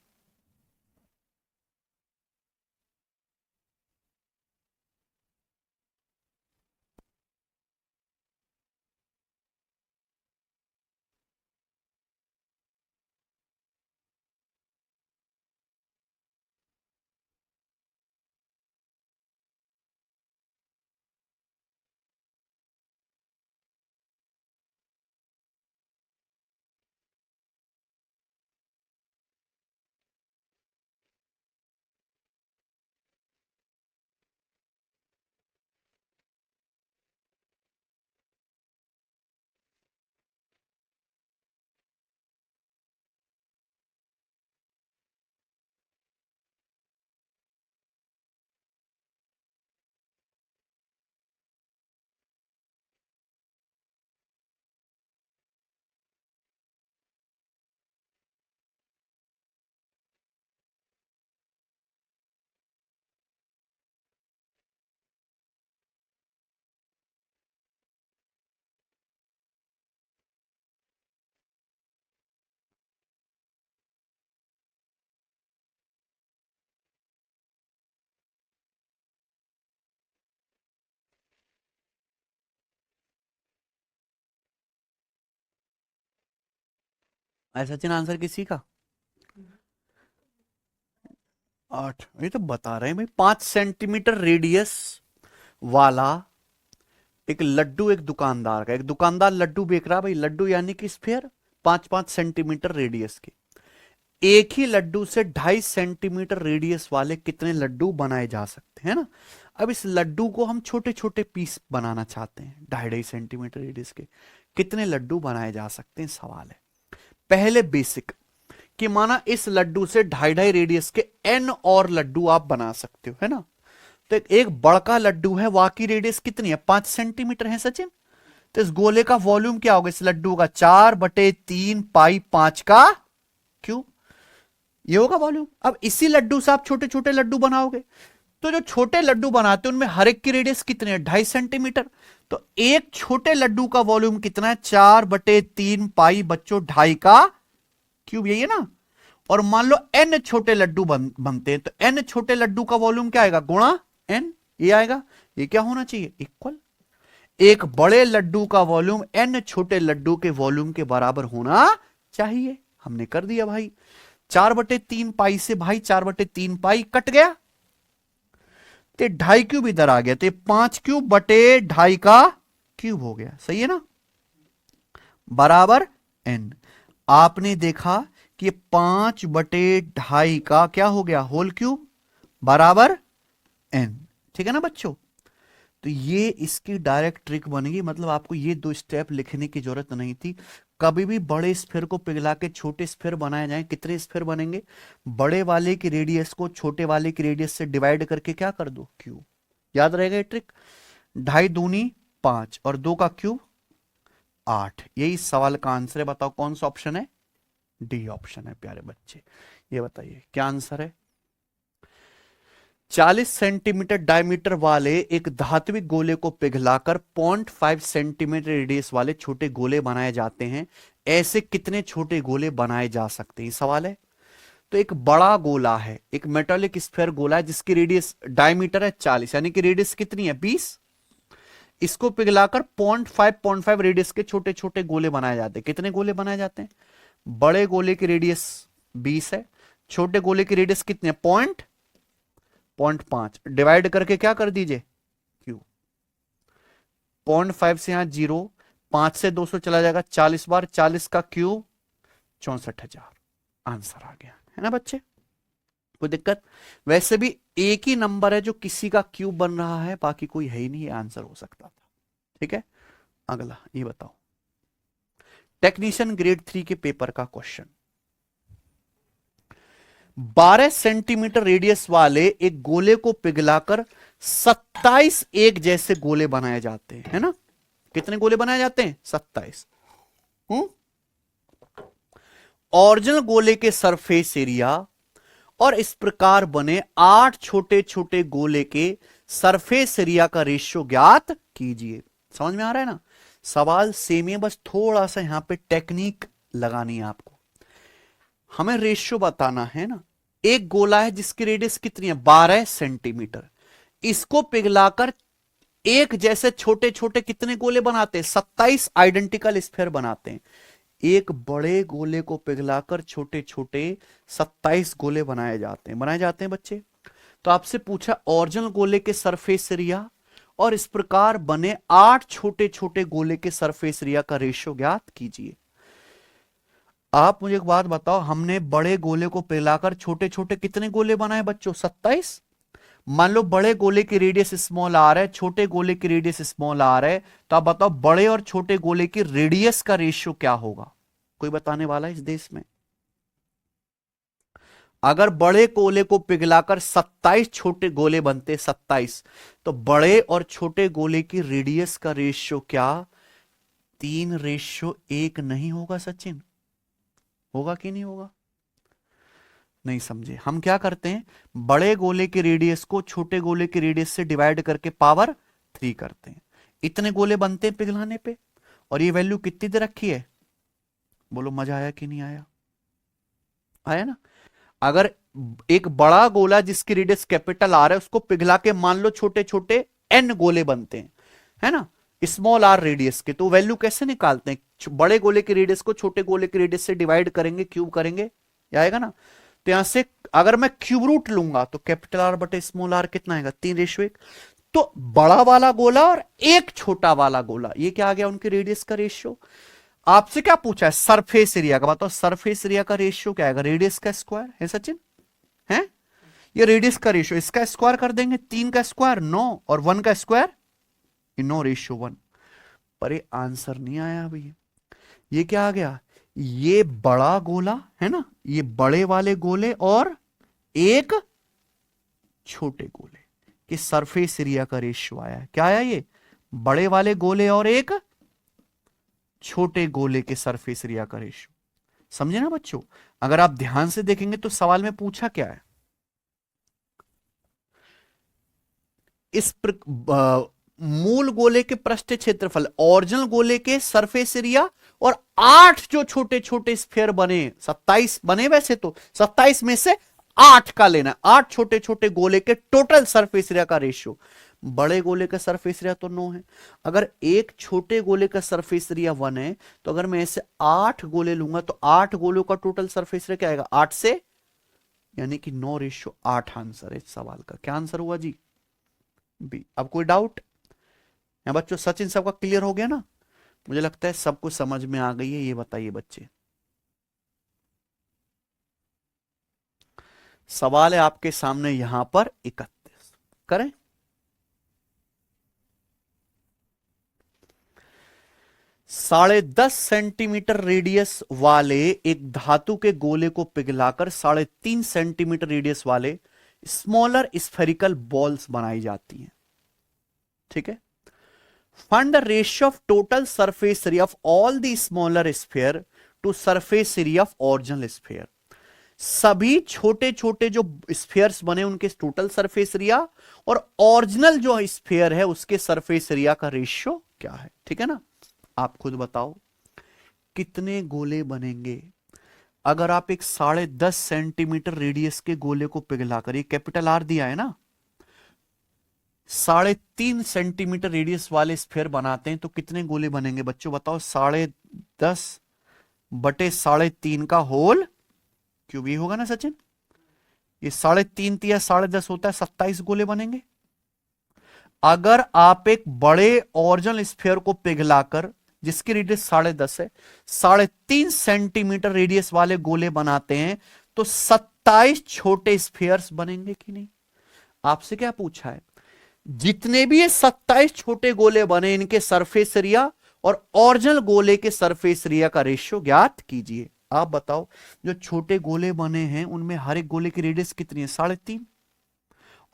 Speaker 1: सचिन आंसर किसी का, 8। ये तो बता रहे हैं भाई, 5 सेंटीमीटर रेडियस वाला एक लड्डू, एक दुकानदार का, एक दुकानदार लड्डू बेच रहा है भाई। लड्डू यानी कि स्फीयर, 5-5 सेंटीमीटर रेडियस के। एक ही लड्डू से 2.5 सेंटीमीटर रेडियस वाले कितने लड्डू बनाए जा सकते हैं ना। अब इस लड्डू को हम छोटे छोटे पीस बनाना चाहते हैं, 2.5-2.5 सेंटीमीटर रेडियस के। कितने लड्डू बनाए जा सकते हैं, सवाल है। पहले बेसिक कि माना इस लड्डू से 2.5 रेडियस के n और लड्डू आप बना सकते हो, है ना। तो एक बड़का लड्डू है, वाकी रेडियस कितनी है, 5 सेंटीमीटर है सचिन। तो इस गोले का वॉल्यूम क्या होगा इस लड्डू का, 4/3 पाई 5 का क्यूब। ये होगा वॉल्यूम। अब इसी लड्डू से आप छोटे छोटे लड्डू बनाओगे, तो जो छोटे लड्डू बनाते हैं उनमें हर एक की रेडियस कितने है, 2.5 सेंटीमीटर। तो एक छोटे लड्डू का वॉल्यूम कितना है, 4/3 पाई बच्चों 2.5 का क्यूब, यही है ना। और मान लो n छोटे लड्डू बनते हैं, तो n छोटे लड्डू का वॉल्यूम क्या आएगा, गुणा n, ये आएगा। ये क्या होना चाहिए, इक्वल। एक बड़े लड्डू का वॉल्यूम n छोटे लड्डू के वॉल्यूम के बराबर होना चाहिए। हमने कर दिया भाई। 4/3 पाई से भाई 4/3 पाई कट गया, तो 2.5 क्यूब इधर आ गया, तो 5 क्यूब बटे 2.5 का क्यूब हो गया, सही है ना, बराबर n। आपने देखा कि 5/2.5 का क्या हो गया, होल क्यूब, बराबर n। ठीक है ना बच्चों। तो ये इसकी डायरेक्ट ट्रिक बनेगी, मतलब आपको ये 2 स्टेप लिखने की जरूरत नहीं थी। कभी भी बड़े स्फीयर को पिघला के छोटे स्फीयर बनाए जाएं, कितने स्फीयर बनेंगे, बड़े वाले की रेडियस को छोटे वाले की रेडियस से डिवाइड करके क्या कर दो, क्यूब। याद रहेगा ये ट्रिक। 2.5 दूनी 5 और 2 का क्यूब 8। यही इस सवाल का आंसर है। बताओ कौन सा ऑप्शन है, डी ऑप्शन है प्यारे बच्चे। ये बताइए क्या आंसर है। 40 सेंटीमीटर डायमीटर वाले एक धात्विक गोले को पिघलाकर 0.5 सेंटीमीटर रेडियस वाले छोटे गोले बनाए जाते हैं। ऐसे कितने छोटे गोले बनाए जा सकते हैं, सवाल है। तो एक बड़ा गोला है, एक मेटालिक स्फीयर गोला है जिसकी रेडियस डायमीटर है 40, यानी कि रेडियस कितनी है, 20। इसको पिघलाकर 0.5 रेडियस के छोटे छोटे गोले बनाए जाते हैं। कितने गोले बनाए जाते हैं, बड़े गोले की रेडियस 20 है, छोटे गोले की रेडियस कितनी है, 0.5 डिवाइड करके क्या कर दीजिए, क्यू। 0.5 से यहां 0, 5 से 200 चला जाएगा 40 बार, 40 का क्यूब 64,000। आंसर आ गया, है ना बच्चे, कोई दिक्कत। वैसे भी एक ही नंबर है जो किसी का क्यूब बन रहा है, बाकी कोई है ही नहीं, आंसर हो सकता था। ठीक है, अगला ये बताओ, टेक्नीशियन ग्रेड 3 के पेपर का क्वेश्चन। 12 सेंटीमीटर रेडियस वाले एक गोले को पिघलाकर 27 एक जैसे गोले बनाए जाते हैं, है ना। कितने गोले बनाए जाते हैं, 27। ओरिजिनल गोले के सरफेस एरिया और इस प्रकार बने 8 छोटे छोटे गोले के सरफेस एरिया का रेशियो ज्ञात कीजिए। समझ में आ रहा है ना, सवाल सेम है, बस थोड़ा सा यहां पे टेक्निक लगानी है आपको। हमें रेशियो बताना है ना। एक गोला है जिसकी रेडियस कितनी है, 12 सेंटीमीटर। इसको पिघलाकर एक जैसे छोटे छोटे कितने गोले बनाते हैं, 27 आइडेंटिकल स्फीयर बनाते हैं। एक बड़े गोले को पिघलाकर छोटे छोटे 27 गोले बनाए जाते हैं बच्चे। तो आपसे पूछा ओरिजिनल गोले के सरफेस एरिया और इस प्रकार बने 8 छोटे छोटे गोले के सरफेस एरिया का रेशियो ज्ञात कीजिए। आप मुझे एक बात बताओ, हमने बड़े गोले को पिघलाकर छोटे छोटे कितने गोले बनाए बच्चों, 27। मान लो बड़े गोले की रेडियस स्मॉल आर है, छोटे गोले की रेडियस स्मॉल आर है, तो आप बताओ बड़े और छोटे गोले की रेडियस का रेशियो क्या होगा, कोई बताने वाला है इस देश में। अगर बड़े गोले को पिघलाकर 27 छोटे गोले बनते, 27, तो बड़े और छोटे गोले की रेडियस का रेशियो क्या, 3:1 नहीं होगा सचिन, होगा कि नहीं होगा, नहीं समझे। हम क्या करते हैं, बड़े गोले के रेडियस को छोटे गोले के रेडियस से डिवाइड करके पावर 3 करते हैं। इतने गोले बनते हैं पिघलाने पे, और ये वैल्यू कितनी दे रखी है, बोलो मजा आया कि नहीं आया, आया ना। अगर एक बड़ा गोला जिसकी रेडियस कैपिटल आर है उसको पिघला के मान लो छोटे छोटे n गोले बनते हैं, है ना, स्मॉल आर रेडियस के, तो वैल्यू कैसे निकालते हैं, बड़े गोले की रेडियस को छोटे गोले की रेडियस से डिवाइड करेंगे, क्यूब करेंगे, आएगा ना। तो यहां से अगर मैं क्यूब रूट लूंगा तो कैपिटल आर बटे स्मॉल आर कितना आएगा, 3:1। तो बड़ा वाला गोला और एक छोटा वाला गोला, ये क्या आ गया, उनके रेडियस का रेशियो। आपसे क्या पूछा है, सरफेस एरिया का, बताओ सरफेस एरिया का रेशियो क्या आएगा, रेडियस का स्क्वायर है सचिन, है ये रेडियस का रेशियो, इसका स्क्वायर कर देंगे, 3 का स्क्वायर 9 और 1 का स्क्वायर 9:1। पर ये आंसर नहीं आया अभी, ये क्या आ गया, ये बड़ा गोला है ना, ये बड़े वाले गोले और एक छोटे गोले के सरफेस एरिया का रेशियो आया, क्या आया, ये बड़े वाले गोले और एक छोटे गोले के सरफेस एरिया का रेशियो। समझे ना बच्चों? अगर आप ध्यान से देखेंगे तो सवाल में पूछा क्या है, इस मूल गोले के पृष्ठ क्षेत्रफल, ओरिजिनल गोले के सरफेस एरिया, और 8 जो छोटे छोटे स्फीयर बने, 27 बने वैसे तो, 27 में से 8 का लेना, 8 छोटे छोटे गोले के टोटल सरफेस एरिया का रेशियो। बड़े गोले का सरफेस एरिया तो 9 है, अगर एक छोटे गोले का सरफेस एरिया 1 है, तो अगर मैं ऐसे 8 गोले लूंगा तो 8 गोलों का टोटल सरफेस एरिया क्या आएगा, 8 से, यानी कि 9:8 आंसर है इस सवाल का। क्या आंसर हुआ जी? बी। अब कोई डाउट है बच्चों? सचिन सबका क्लियर हो गया ना? मुझे लगता है सबको समझ में आ गई है, ये बताइए बच्चे। सवाल है आपके सामने यहां पर 31, करें? ₹10.5 सेंटीमीटर रेडियस वाले एक धातु के गोले को पिघलाकर 3.5 सेंटीमीटर रेडियस वाले स्मॉलर स्फेरिकल बॉल्स बनाई जाती हैं। ठीक है। Find the ratio of total surface area of all the smaller sphere to surface area of original sphere. सभी छोटे छोटे जो स्फीयर्स बने उनके टोटल सरफेस एरिया और ओरिजिनल जो स्फीयर है उसके सरफेस एरिया का रेशियो क्या है। ठीक है ना? आप खुद बताओ कितने गोले बनेंगे अगर आप एक 10.5 सेंटीमीटर रेडियस के गोले को पिघलाकर, ये कैपिटल आर दिया है ना, 3.5 सेंटीमीटर रेडियस वाले स्फीयर बनाते हैं तो कितने गोले बनेंगे बच्चों बताओ? 10.5/3 का होल क्यूब, ये होगा ना सचिन? ये 3.5 या 10.5 होता है, 27 गोले बनेंगे। अगर आप एक बड़े ओरिजिनल स्फीयर को पिघलाकर, जिसकी रेडियस 10.5 है, 3.5 सेंटीमीटर रेडियस वाले गोले बनाते हैं तो 27 छोटे स्फीयर्स बनेंगे कि नहीं? आपसे क्या पूछा है? जितने भी ये 27 छोटे गोले बने इनके सरफेस एरिया और ओरिजिनल गोले के सरफेस एरिया का रेशियो ज्ञात कीजिए। आप बताओ, जो छोटे गोले बने हैं उनमें हर एक गोले की रेडियस कितनी है? 3.5।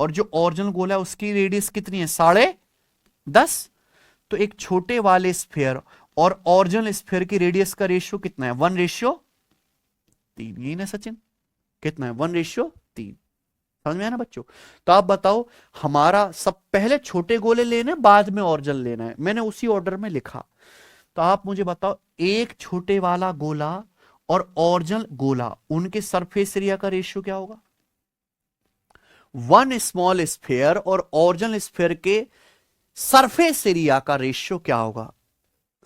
Speaker 1: और जो ओरिजिनल गोला है उसकी रेडियस कितनी है? 10.5। तो एक छोटे वाले स्फीयर और ओरिजिनल स्फीयर की रेडियस का रेशियो कितना है? 1:3। यही ना सचिन? कितना है? 1:3। समझ में आया ना बच्चों? तो आप बताओ, हमारा सब पहले छोटे गोले लेने बाद में ओरिजिनल लेना है, मैंने उसी ऑर्डर में लिखा। तो आप मुझे बताओ, एक छोटे वाला गोला और ओरिजिनल गोला, उनके सरफेस एरिया का रेशियो क्या होगा? 1 स्मॉल स्फीयर और ओरिजिनल स्फीयर के सरफेस एरिया का रेशियो क्या होगा?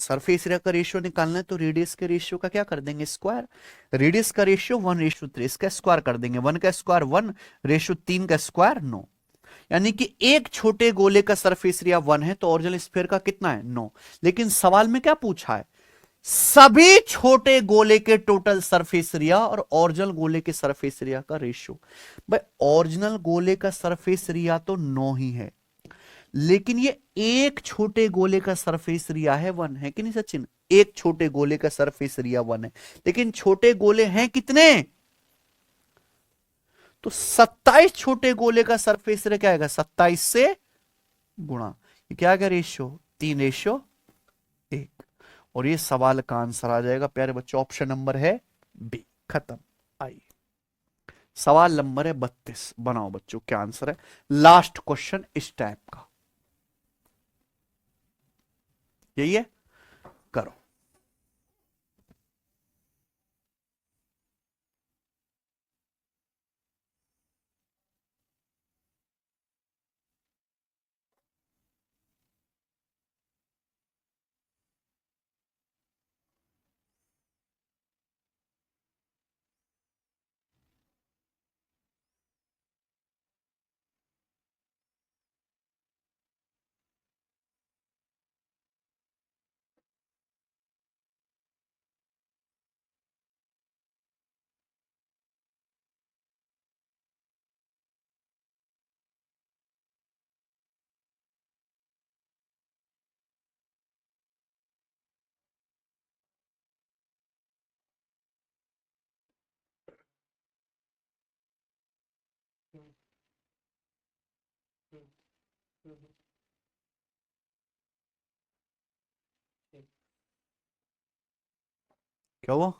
Speaker 1: सरफेस एरिया का रेशियो निकालना है तो रेडियस के रेशियो का क्या कर देंगे? स्क्वायर। रेडियस का रेशियो 1:3, इसका स्क्वायर कर देंगे। 1 का स्क्वायर 1, रेशियो 3 का स्क्वायर 9। यानी कि एक छोटे गोले का सरफेस एरिया 1 है तो ओरिजिनल स्फीयर का कितना है? 9। लेकिन सवाल में क्या पूछा है? सभी छोटे गोले के टोटल सरफेस एरिया और ओरिजिनल गोले के सरफेस एरिया का रेशियो। भाई ओरिजिनल गोले का सरफेस एरिया तो 9 ही है, लेकिन ये एक छोटे गोले का सरफेस एरिया है 1, है कि नहीं सचिन? एक छोटे गोले का सरफेस एरिया 1 है, लेकिन छोटे गोले हैं कितने? तो 27 छोटे गोले का सरफेस एरिया क्या आएगा? 27 से गुणा, ये क्या आएगा? रेशियो 3:1। और ये सवाल का आंसर आ जाएगा प्यारे बच्चों, ऑप्शन नंबर है बी। खत्म। आई। सवाल नंबर है 32। बनाओ बच्चों क्या आंसर है, लास्ट क्वेश्चन इस टाइप का। यही है, करो। क्या हुआ?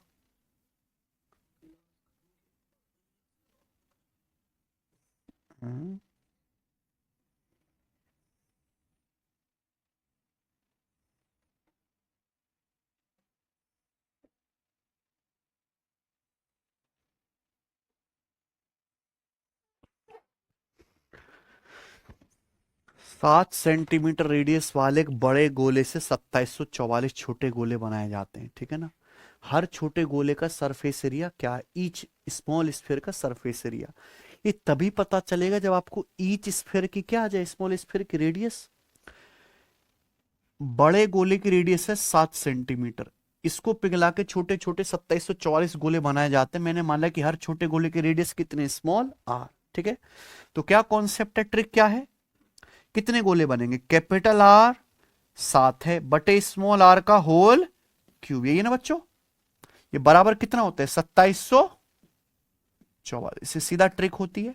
Speaker 1: हम्म, 7 सेंटीमीटर रेडियस वाले एक बड़े गोले से 2744 छोटे गोले बनाए जाते हैं, ठीक है ना। हर छोटे गोले का सरफेस एरिया क्या है? ईच स्मॉल स्फीयर का सरफेस एरिया। ये तभी पता चलेगा जब आपको ईच स्फीयर की क्या आ जाए, स्मॉल स्फीयर की रेडियस। बड़े गोले की रेडियस है 7 सेंटीमीटर। इसको पिघला के छोटे छोटे 2744 गोले बनाए जाते हैं। मैंने माना कि हर छोटे गोले की रेडियस कितने, स्मॉल आर, ठीक है। तो क्या कॉन्सेप्ट है, ट्रिक क्या है, कितने गोले बनेंगे, कैपिटल आर 7 है बटे स्मॉल आर का होल क्यूब, यही है ना बच्चों। ये बराबर कितना होता है, 2744। इससे सीधा ट्रिक होती है,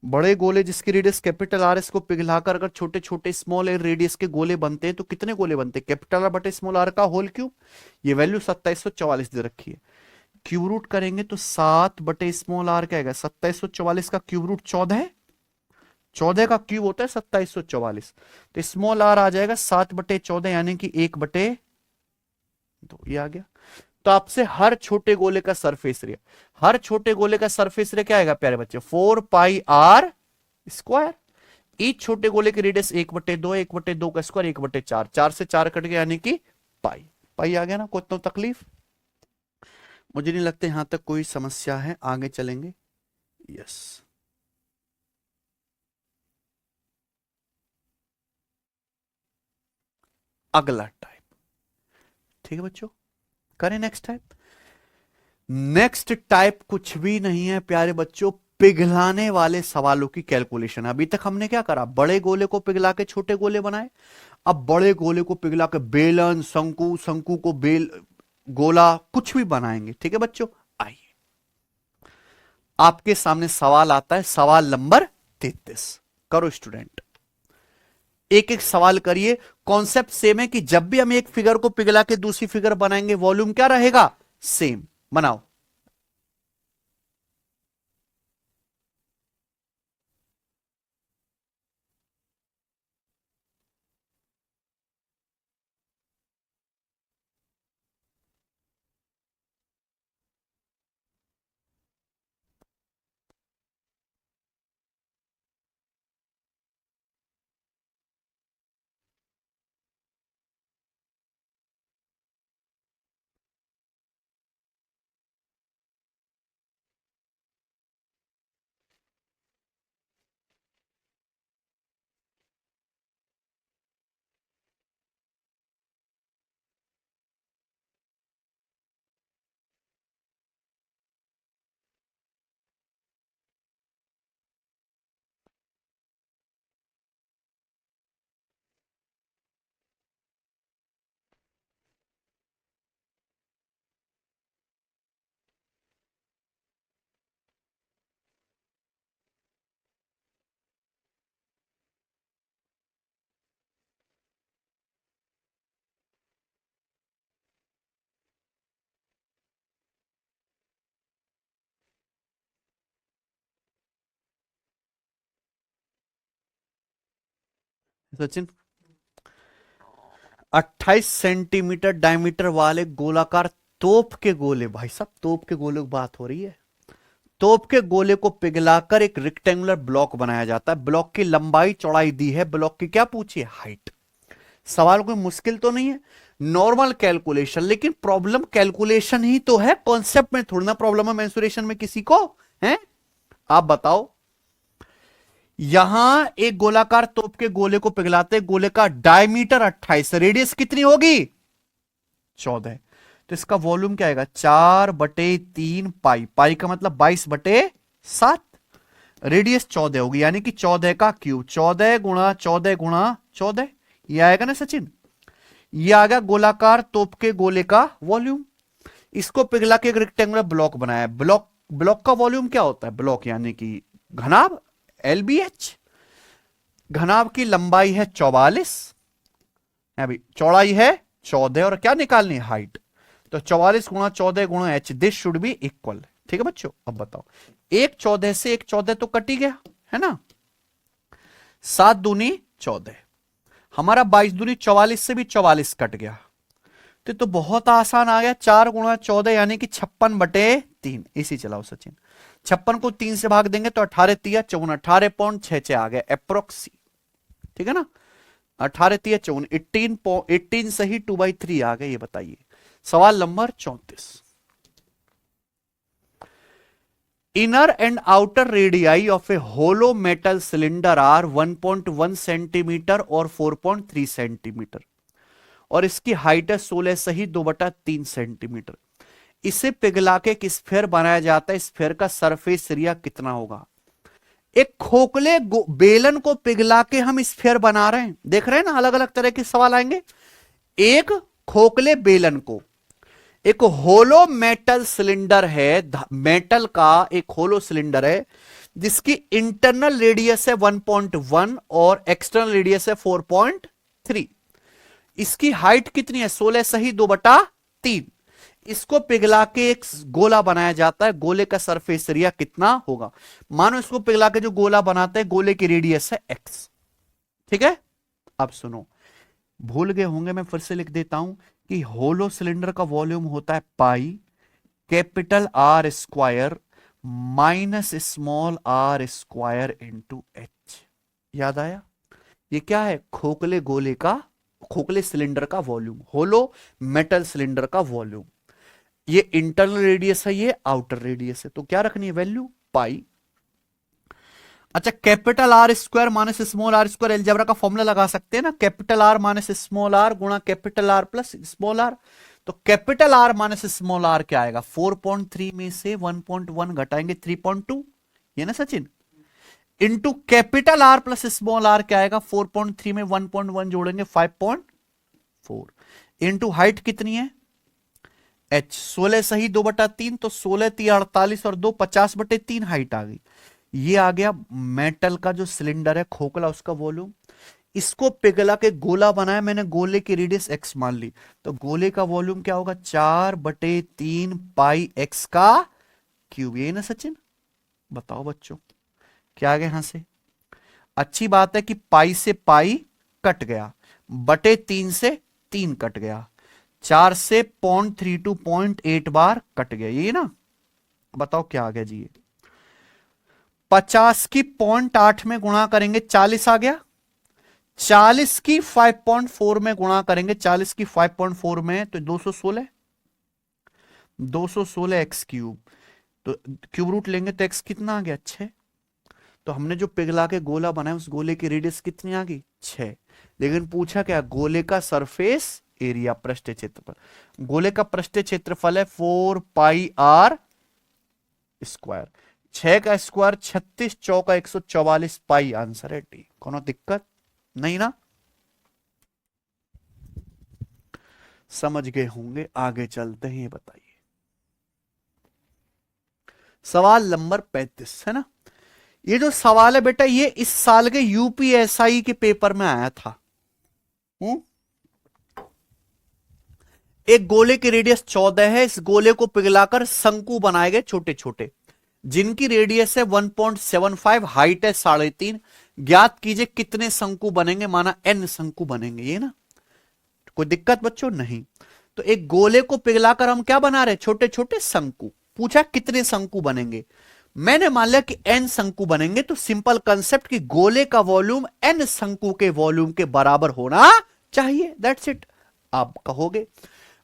Speaker 1: बड़े गोले जिसकी रेडियस कैपिटल आर, इसको पिघलाकर अगर छोटे छोटे स्मॉल एयर रेडियस के गोले बनते हैं तो कितने गोले बनते हैं, कैपिटल आर बटे स्मॉल आर का होल क्यूब। ये वैल्यू 2744 दे रखी है। क्यूब रूट करेंगे तो 7 बटे स्मॉल आर क्या आएगा, 2744 का क्यूब रूट 14 है। 14 का क्यूब होता है 2744। तो स्मॉल आर आ जाएगा 7/14 यानी कि 1/2, ये आ गया। तो आपसे हर छोटे गोले का सरफेस एरिया, हर छोटे गोले का सरफेस एरिया क्या आएगा प्यारे बच्चे, 4πr स्क्वायर। ईच छोटे गोले की रेडियस 1/2, 1/2 का स्क्वायर 1/4, 4 से 4 कट गया यानी कि पाई। पाई आ गया ना, कोई तो तकलीफ मुझे नहीं लगता यहां तक कोई समस्या है, आगे चलेंगे। यस, अगला टाइप, ठीक है बच्चों, करें नेक्स्ट टाइप। नेक्स्ट टाइप कुछ भी नहीं है प्यारे बच्चों, पिघलाने वाले सवालों की कैलकुलेशन। अभी तक हमने क्या करा, बड़े गोले को पिघला के छोटे गोले बनाए। अब बड़े गोले को पिघला के बेलन, शंकु, शंकु को बेल, गोला, कुछ भी बनाएंगे, ठीक है बच्चों। आइए आपके सामने सवाल आता है, सवाल नंबर 33। करो स्टूडेंट, एक एक सवाल करिए। कॉन्सेप्ट सेम है कि जब भी हम एक फिगर को पिघला के दूसरी फिगर बनाएंगे वॉल्यूम क्या रहेगा, सेम। बनाओ। सचिन, 28 सेंटीमीटर डायमीटर वाले गोलाकार तोप के गोले, भाई साहब तोप के गोले की बात हो रही है। तोप के गोले को पिघलाकर एक रेक्टेंगुलर ब्लॉक बनाया जाता है। ब्लॉक की लंबाई चौड़ाई दी है, ब्लॉक की क्या पूछी है, हाइट। सवाल कोई मुश्किल तो नहीं है, नॉर्मल कैलकुलेशन, लेकिन प्रॉब्लम कैलकुलेशन ही तो है, कॉन्सेप्ट में थोड़ी ना प्रॉब्लम है मेंसुरेशन में किसी को है। आप बताओ, यहां एक गोलाकार तोप के गोले को पिघलाते, गोले का डायमीटर 28, रेडियस कितनी होगी 14। तो इसका वॉल्यूम क्या आएगा, 4/3 पाई, पाई का मतलब 22/7। रेडियस 14 होगी यानी कि 14 का क्यूब, 14 गुणा 14 गुणा 14, ये आएगा ना सचिन। ये आ गया गोलाकार तोप के गोले का वॉल्यूम। इसको पिघला के एक रेक्टेंगुलर ब्लॉक बनाया। ब्लॉक, ब्लॉक का वॉल्यूम क्या होता है, ब्लॉक यानी कि घनाभ, एलबीएच। घनाभ की लंबाई है 44, अभी चौड़ाई है 14 और क्या निकालनी है, हाइट। तो 44 गुणा 14 गुणा H, this should be equal. ठीक है बच्चों, अब बताओ, 1/14 से 1/14 तो कट ही गया है ना, 7 दूनी 14, हमारा 22 दूनी 44 से भी 44 कट गया, तो बहुत आसान आ गया, 4 × 14 यानी कि 56/3। इसी चलाओ सचिन, 56 को 3 से भाग देंगे तो 18 तिया 54, 18.66 आ गया अप्रोक्सी, ठीक है ना, 18 तिया 54, 18 सही 2/3 आ गया। ये बताइए सवाल number 34, inner and outer radii of a hollow metal cylinder are 1.1 centimetre और 4.3 सेंटीमीटर और इसकी हाइट है 16 सही 2/3 सेंटीमीटर। इसे पिघला के एक स्फीयर बनाया जाता है, स्फीयर का सरफेस एरिया कितना होगा? एक खोखले बेलन को पिघला के हम स्फीयर बना रहे हैं, देख रहे हैं ना, अलग अलग तरह के सवाल आएंगे। एक खोखले बेलन को, एक होलो मेटल सिलेंडर है, मेटल का एक होलो सिलेंडर है जिसकी इंटरनल रेडियस है 1.1 और एक्सटर्नल रेडियस है 4.3, इसकी हाइट कितनी है 16 सही 2/3, इसको पिघला के एक गोला बनाया जाता है, गोले का सरफेस एरिया कितना होगा? मानो इसको पिघला के जो गोला बनाते हैं, गोले की रेडियस है x, ठीक है। अब सुनो, भूल गए होंगे, मैं फिर से लिख देता हूं कि होलो सिलेंडर का वॉल्यूम होता है pi capital R square minus small r square into h। याद आया? ये क्या है? खोखले गोले का, खोखले सिलेंडर का वॉल्यूम, होलो मेटल सिलेंडर का वॉल्यूम। ये इंटरनल रेडियस है, ये आउटर रेडियस है, तो क्या रखनी है वैल्यू? पाई। अच्छा, capital R square minus small r square, algebra का फॉर्मूला लगा सकते हैं ना, capital R minus small r गुणा capital R plus small r। तो capital R minus small r क्या आएगा? 4.3 में से 1.1 घटाएंगे 3.2, ये ना Sachin, into capital R plus small r क्या आएगा? 4.3 में 1.1 जोड़ेंगे 5.4, इंटू हाइट कितनी है h 16 सही 2/3, तो 16 3 48 और 2 50/3 हाइट आ गई। ये आ गया मेटल का जो सिलेंडर है खोखला, उसका वॉल्यूम। इसको पिघला के गोला बनाया मैंने, गोले की रेडियस x मान ली, तो गोले का वॉल्यूम क्या होगा? 4/3 पाई x का क्यूब। ये ना सचिन, बताओ बच्चों क्या आ गया यहां से? अच्छी बात है कि पाई से पाई कट गया, बटे 3 से 3 कट गया, 4 से 0.32 0.8 बार कट गया, ये ना। बताओ क्या आ गया जी? ये 50 की 0.8 में गुणा करेंगे 40 आ गया, 40 की 5.4 में गुणा करेंगे, 40 की 5.4 में तो 216, 216 एक्स क्यूब, तो क्यूब रूट लेंगे तो एक्स कितना आ गया? 6। तो हमने जो पिघला के गोला बनाया उस गोले की रेडियस कितनी आ गई? 6। लेकिन पूछा क्या? गोले का सरफेस एरिया, पृष्ठ क्षेत्रफल। गोले का पृष्ठ क्षेत्रफल है 4 पाई r स्क्वायर, 6 का स्क्वायर 36, चौका 144 पाई, आंसर है डी। कोनो दिक्कत नहीं ना? समझ गए होंगे, आगे चलते हैं। ये बताइए सवाल नंबर 35 है ना। ये जो सवाल है बेटा, ये इस साल के यूपीएसआई के पेपर में आया था। एक गोले की रेडियस 14 है, इस गोले को पिघलाकर शंकु बनाए गए छोटे छोटे, जिनकी रेडियस है 1.75, हाइट है 3.5। ज्ञात कीजिए कितने शंकु बनेंगे, माना n शंकु बनेंगे, ये ना। कोई दिक्कत बच्चों? नहीं। तो एक गोले को पिघलाकर हम क्या बना रहे? छोटे छोटे शंकु। पूछा कितने शंकु बनेंगे, मैंने मान लिया कि n शंकु बनेंगे, तो सिंपल कंसेप्ट कि गोले का वॉल्यूम n शंकु के वॉल्यूम के बराबर होना चाहिए, दैट्स इट। आप कहोगे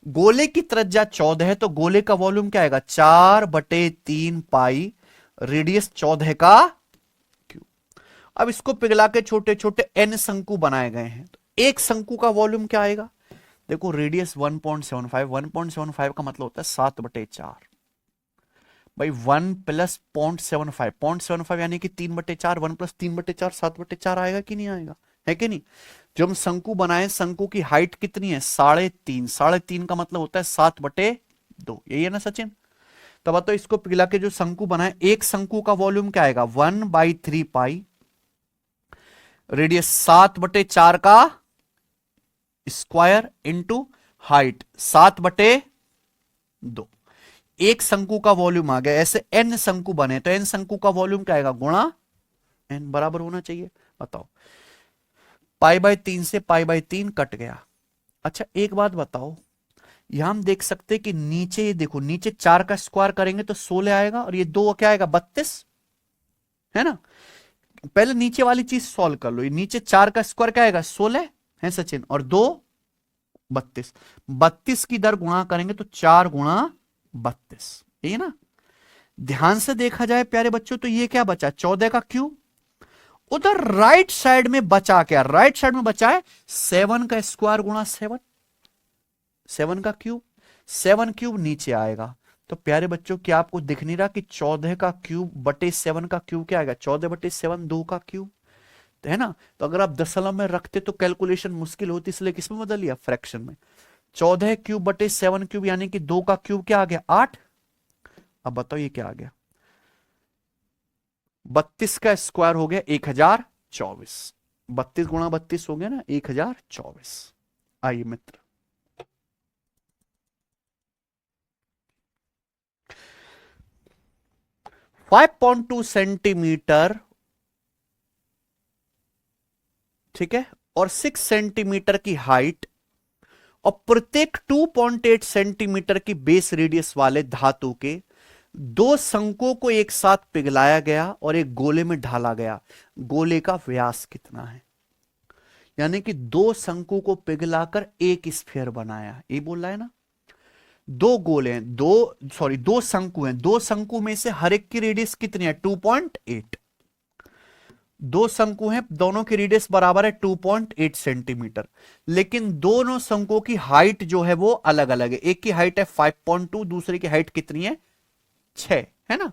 Speaker 1: गोले की त्रिज्या 14 है, तो गोले का वॉल्यूम क्या आएगा? 4/3 पाई, रेडियस 14 का क्यूब। अब इसको पिघला के छोटे छोटे n शंकु बनाए गए हैं, तो एक शंकु का वॉल्यूम क्या आएगा? देखो रेडियस 1.75, 1.75 का मतलब होता है 7/4 भाई, 1 प्लस 0.75, 0.75 यानी कि 3/4, 1 प्लस 3/4 7/4 आएगा कि नहीं आएगा? है कि नहीं? जो हम शंकु बनाए, शंकु की हाइट कितनी है? 3.5, 3.5 का मतलब होता है 7/2, यही है ना सचिन? तब तो इसको पिघला के जो शंकु बनाए, एक शंकु का वॉल्यूम क्या आएगा? 1/3 पाई, रेडियस 7/4 का स्क्वायर इंटू हाइट 7/2। एक शंकु का वॉल्यूम आ गया, ऐसे एन शंकु बने तो एन शंकु का वॉल्यूम क्या आएगा, गुणा एन बराबर होना चाहिए। बताओ, पाई/3 से पाई/3 कट गया। अच्छा एक बात बताओ, यहां हम देख सकते हैं कि नीचे ये देखो, नीचे 4 का स्क्वायर करेंगे तो 16 आएगा, और ये 2 क्या आएगा, 32, है ना। पहले नीचे वाली चीज सॉल्व कर लो, ये नीचे 4 का स्क्वायर क्या आएगा, 16 है सचिन, और 2 32, 32 की दर गुणा करेंगे तो 4 गुणा 32, यही ना। ध्यान से देखा जाए प्यारे बच्चों तो ये क्या बचा, 14 का क्यूब। उधर राइट साइड में बचा क्या, राइट साइड में बचा है 7 का स्क्वायर गुणा 7, 7 का क्यूब, 7 क्यूब नीचे आएगा। तो प्यारे बच्चों क्या आपको दिख नहीं रहा कि 14 का क्यूब बटे 7 का क्यूब क्या आएगा, 14/7 2 का क्यूब, है ना। तो अगर आप दशमलव में रखते तो कैलकुलेशन मुश्किल होती, इसलिए किसमें बदल लिया, फ्रैक्शन में। 14 क्यूब बटे 7 क्यूब यानी कि 2 का क्यूब क्या आ गया, 8। अब बताओ ये क्या आ गया, 32 का स्क्वायर हो गया 1024, 32 गुणा 32 हो गया ना 1024। आइए मित्र, 5.2 सेंटीमीटर, ठीक है, और 6 सेंटीमीटर की हाइट, और प्रत्येक 2.8 सेंटीमीटर की बेस रेडियस वाले धातु के दो शंकुओं को एक साथ पिघलाया गया और एक गोले में ढाला गया, गोले का व्यास कितना है। यानी कि दो शंकु को पिघलाकर एक स्फीयर बनाया, ये बोल रहा है ना। दो गोले हैं, दो शंकु हैं, दो शंकु में से हर एक की रेडियस कितनी है, 2.8। दो शंकु हैं, दोनों की रेडियस बराबर है 2.8 सेंटीमीटर, लेकिन दोनों शंकुओं की हाइट जो है वो अलग अलग है। एक की हाइट है 5.2, दूसरे की हाइट कितनी है, 6, है ना।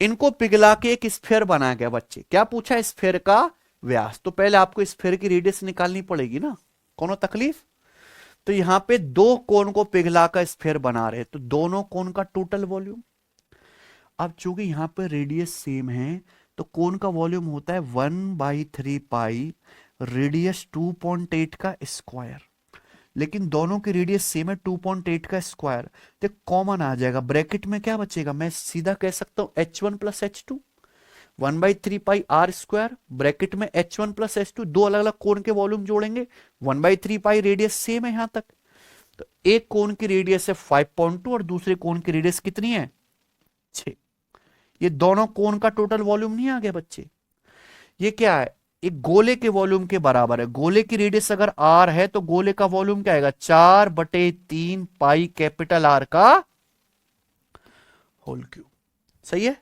Speaker 1: इनको पिघला के एक स्फीयर बनाया गया। बच्चे क्या पूछा, स्फीयर का व्यास। तो पहले आपको स्फीयर की रेडियस निकालनी पड़ेगी ना, कोनो तकलीफ। तो यहां पे दो कोन को पिघलाकर स्फीयर बना रहे, तो दोनों कोन का टोटल वॉल्यूम। अब चूंकि यहां पर रेडियस सेम है तो कोन का वॉल्यूम होता है 1/3 पाई रेडियस 2.8 का स्क्वायर, लेकिन दोनों की रेडियस सेम है 2.8 का स्क्वायर, तो कॉमन आ जाएगा, ब्रैकेट में क्या बचेगा, मैं सीधा कह सकता हूं h1 + h2, 1/3 पाई r² ब्रैकेट में h1 + h2, दो अलग अलग कोण के वॉल्यूम जोड़ेंगे, 1/3 पाई रेडियस सेम है यहां तक। तो एक कोण की रेडियस है 5.2 और दूसरे कोण की रेडियस कितनी है, 6। ये दोनों कोण का टोटल वॉल्यूम नहीं आ गया बच्चे। ये क्या है, एक गोले के वॉल्यूम के बराबर है। गोले की रेडियस अगर r है तो गोले का वॉल्यूम क्या आएगा, 4/3 पाई कैपिटल R का होल क्यूब। सही है।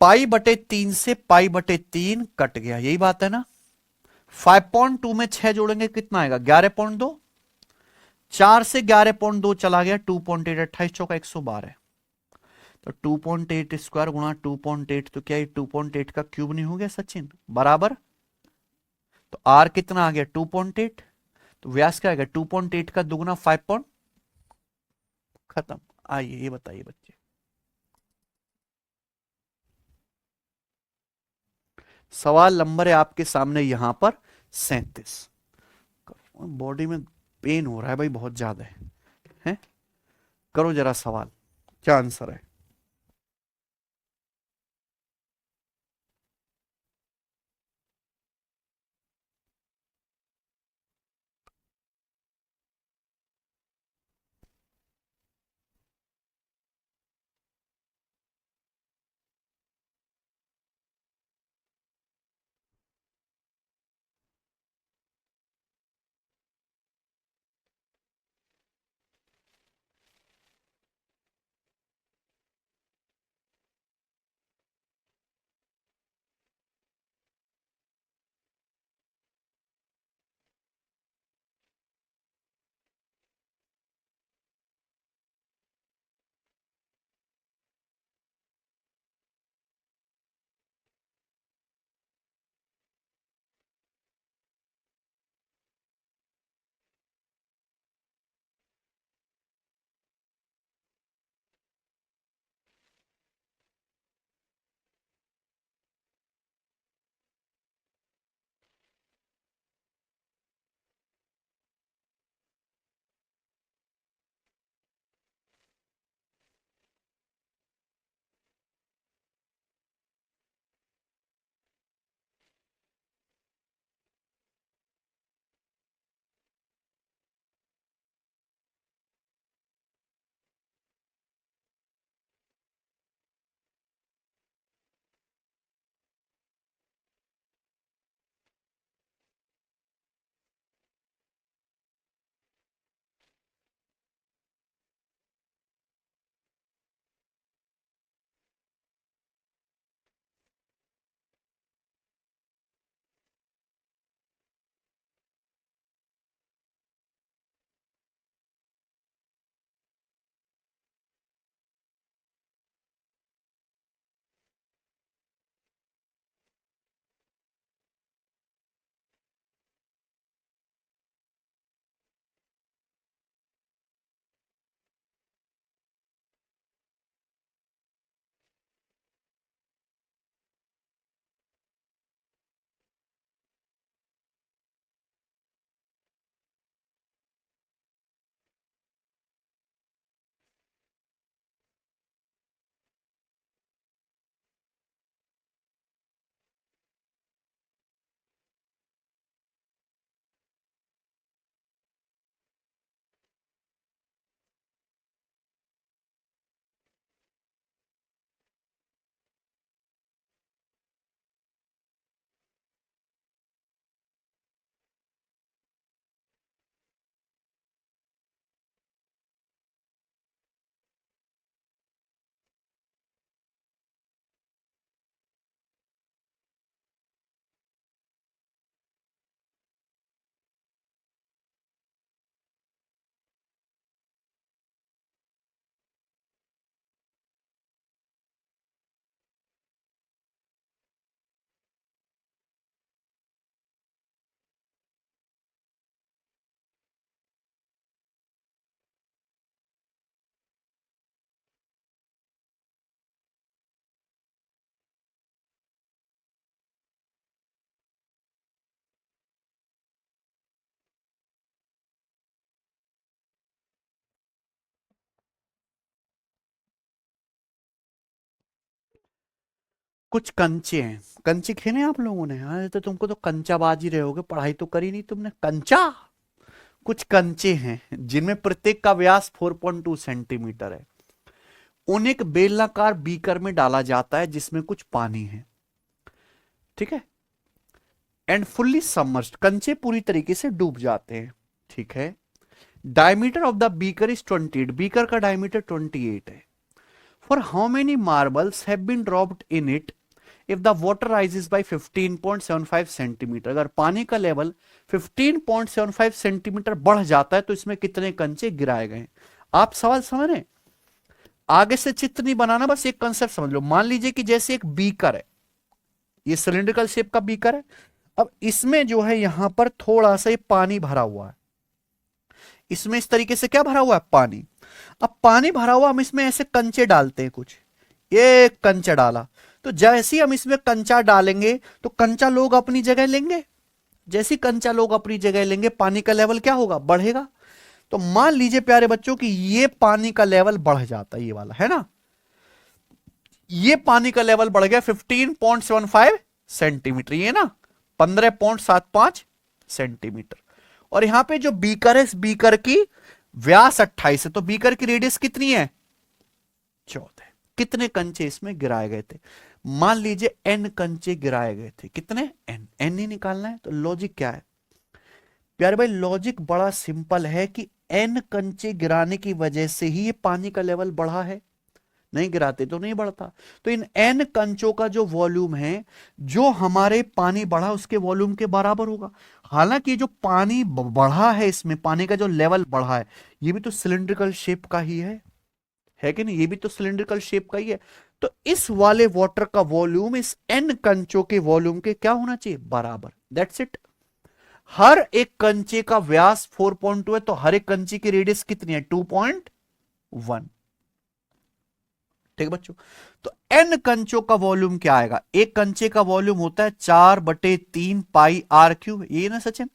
Speaker 1: पाई/3 से पाई/3 कट गया, यही बात है ना। 5.2 में 6 जोड़ेंगे कितना आएगा, 11.2। 4 से 11.2 चला गया 2.8, 28 चौका 112। तो 2.8 स्क्वायर गुणा 2.8, तो क्या ये 2.8 का क्यूब नहीं हो गया सचिन, बराबर। तो आर कितना आ गया 2.8, तो व्यास क्या आ गया 2.8 का दुगुना 5 खत्म। आइए ये बताइए बच्चे, सवाल नंबर है आपके सामने यहां पर 37। बॉडी में पेन हो रहा है भाई बहुत ज्यादा है? करो जरा सवाल, क्या आंसर है। कुछ कंचे हैं। कंचे खेले आप लोगों ने? हाँ, तो तुमको तो कंचाबाज ही रहे होगे, पढ़ाई तो करी नहीं तुमने। कंचा, कुछ कंचे हैं जिनमें प्रत्येक का व्यास 4.2 सेंटीमीटर है। उन्हें एक बेलनाकार बीकर में डाला जाता है जिसमें कुछ पानी है, ठीक है, एंड फुल्ली सबमर्ज्ड, कंचे पूरी तरीके से डूब जाते हैं, ठीक है। Diameter of the beaker is 28, beaker का डायमीटर 28 है। For how many marbles have been dropped in it if the water rises by 15.75 centimetre, अगर पानी का लेवल 15.75 सेंटीमीटर बढ़ जाता है तो इसमें कितने कंचे गिराए गए? आप सवाल समझ रहे हैं? आगे से चित्र नहीं बनाना, बस एक कंसेप्ट समझ लो। मान लीजिए कि जैसे एक बीकर है, ये सिलिंड्रिकल शेप का बीकर है। अब इसमें जो है यहां पर थोड़ा सा ये पानी भरा हुआ है, इसमें इस तरीके से क्या भरा हुआ है? पानी। अब पानी भरा हुआ, हम इसमें ऐसे कंचे डालते हैं कुछ, ये कंचा डाला, तो जैसे ही हम इसमें कंचा डालेंगे तो कंचा लोग अपनी जगह लेंगे। जैसे कंचा लोग अपनी जगह लेंगे, पानी का लेवल क्या होगा? बढ़ेगा। तो मान लीजिए प्यारे बच्चों कि ये पानी का लेवल बढ़ जाता है, ये वाला है ना, ये पानी का लेवल बढ़ गया 15.75 सेंटीमीटर, ये ना 15.75 सेंटीमीटर। और यहां पे जो बीकर है, इस बीकर की व्यास 28 है, तो बीकर की रेडियस कितनी है? 14। कितने कंचे इसमें गिराए गए थे? मान लीजिए n कंचे गिराए गए थे। कितने? n, n ही निकालना है। तो लॉजिक क्या है प्यारे भाई? लॉजिक बड़ा सिंपल है कि n कंचे गिराने की वजह से ही ये पानी का लेवल बढ़ा है, नहीं गिराते तो नहीं बढ़ता। तो इन n कंचों का जो वॉल्यूम है, जो हमारे पानी बढ़ा उसके वॉल्यूम के बराबर होगा। हालांकि जो पानी बढ़ा है, इसमें पानी का जो लेवल बढ़ा है, ये भी तो सिलिंड्रिकल शेप का ही है कि नहीं? ये भी तो सिलिंड्रिकल शेप का ही है। तो इस वाले वाटर का वॉल्यूम इस n कंचों के वॉल्यूम के क्या होना चाहिए? बराबर। That's it. हर एक कंचे का व्यास 4.2 है, तो हर एक कंचे की रेडियस कितनी है? 2.1। ठीक है बच्चों, तो n कंचों का वॉल्यूम क्या आएगा? एक कंचे का वॉल्यूम होता है 4/3 पाई r क्यूब, ये ना सचिन?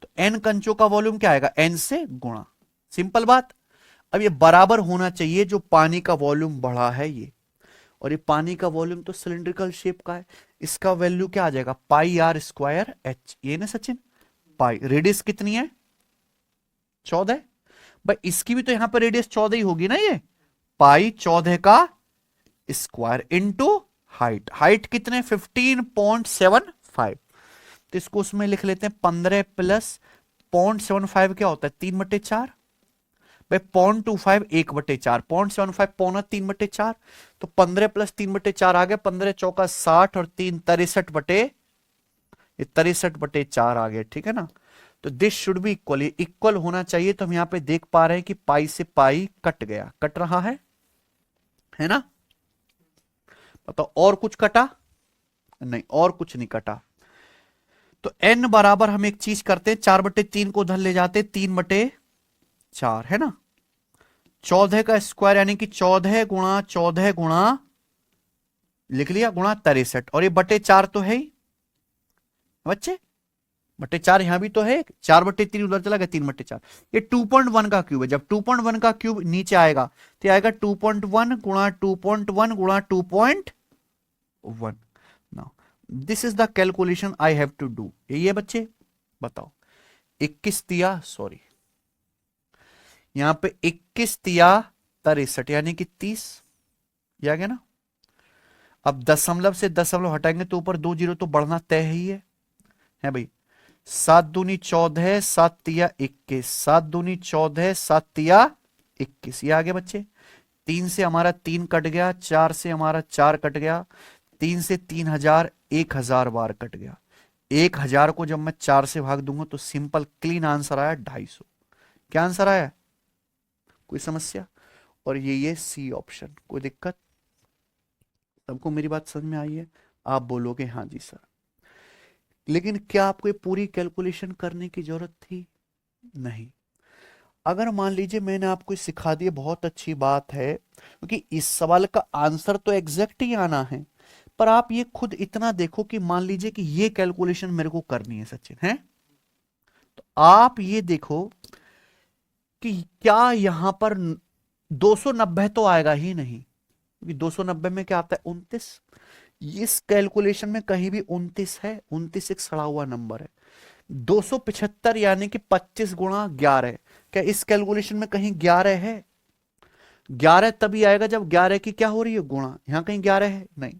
Speaker 1: तो n कंचों का वॉल्यूम क्या आएगा? n से गुणा। सिंपल बात। अब ये बराबर होना चाहिए जो पानी का वॉल्यूम बढ़ा है ये, और ये पानी का वॉल्यूम तो सिलिंड्रिकल शेप का है, इसका वैल्यू क्या आ जाएगा? पाई r स्क्वायर h, ये ना सचिन? पाई, रेडियस कितनी है? 14। भाई इसकी भी तो यहां पर रेडियस 14 ही होगी ना, ये पाई 14 का स्क्वायर इंटू हाइट। हाइट कितने? 15.75। तो इसको उसमें लिख लेते हैं 15 प्लस 0.75 क्या होता है? 3/4। भाई 0.25 1/4, 0.75 पौना 3/4, तो 15 प्लस 3/4 आ गया, 15 चौका 60 और 3 63/4 आ गया, ठीक है ना? तो this should be equal, equal होना चाहिए। तो हम यहां पे देख पा रहे हैं कि पाई से पाई कट गया, कट रहा है ना? बताओ और कुछ कटा? नहीं, और कुछ नहीं कटा। तो n बराबर हम एक चीज करते हैं, 4/3 को उधर ले जाते, 3/4 है ना? 14 का स्क्वायर यानी कि 14 गुणा 14 गुणा, लिख लिया, गुणा 63, और ये बटे 4 तो है ही बच्चे, बटे 4 यहां भी तो है, 4/3 उधर चला गया, 3/4। ये 2.1 का क्यूब है। जब 2.1 का क्यूब नीचे आएगा तो आएगा 2.1 गुणा 2.1 गुणा 2.1। Now this is the calculation I have to do. यही है बच्चे, बताओ। 21 तिया, सॉरी यहां पे 21 तिया 63 यानी कि 30, ये आ गया ना? अब दशमलव से दशमलव हटाएंगे तो ऊपर 2 जीरो तो बढ़ना तय ही है भाई। 7 दूनी 14, 7 तिया 21, 7 दूनी 14, 7 तिया 21, ये आ गया बच्चे। 3 से हमारा 3 कट गया, 4 से हमारा 4 कट गया, 3 से 3000 1000 बार कट गया। 1000 को जब मैं 4 से भाग दूंगा तो सिंपल क्लीन आंसर आया 250। क्या आंसर आया? कोई समस्या? और ये सी ऑप्शन। कोई दिक्कत? सबको मेरी बात समझ में आई है? आप बोलोगे हाँ जी सर। लेकिन क्या आपको ये पूरी कैलकुलेशन करने की जरूरत थी? नहीं। अगर मान लीजिए मैंने आपको सिखा दिया, बहुत अच्छी बात है, क्योंकि इस सवाल का आंसर तो एग्जैक्ट ही आना है, पर आप ये खुद इतना देखो कि मान लीजिए कि ये कैलकुलेशन मेरे को करनी है सचिन, है? तो आप ये देखो कि क्या यहां पर 290 तो आएगा ही नहीं, क्योंकि 290 में क्या आता है? 29। इस कैलकुलेशन में कहीं भी 29 है? 29 एक सड़ा हुआ नंबर है। 275 यानी कि 25 गुणा 11। क्या इस कैलकुलेशन में कहीं 11 है? 11 तभी आएगा जब 11 की क्या हो रही है, गुणा। यहां कहीं 11 है? नहीं।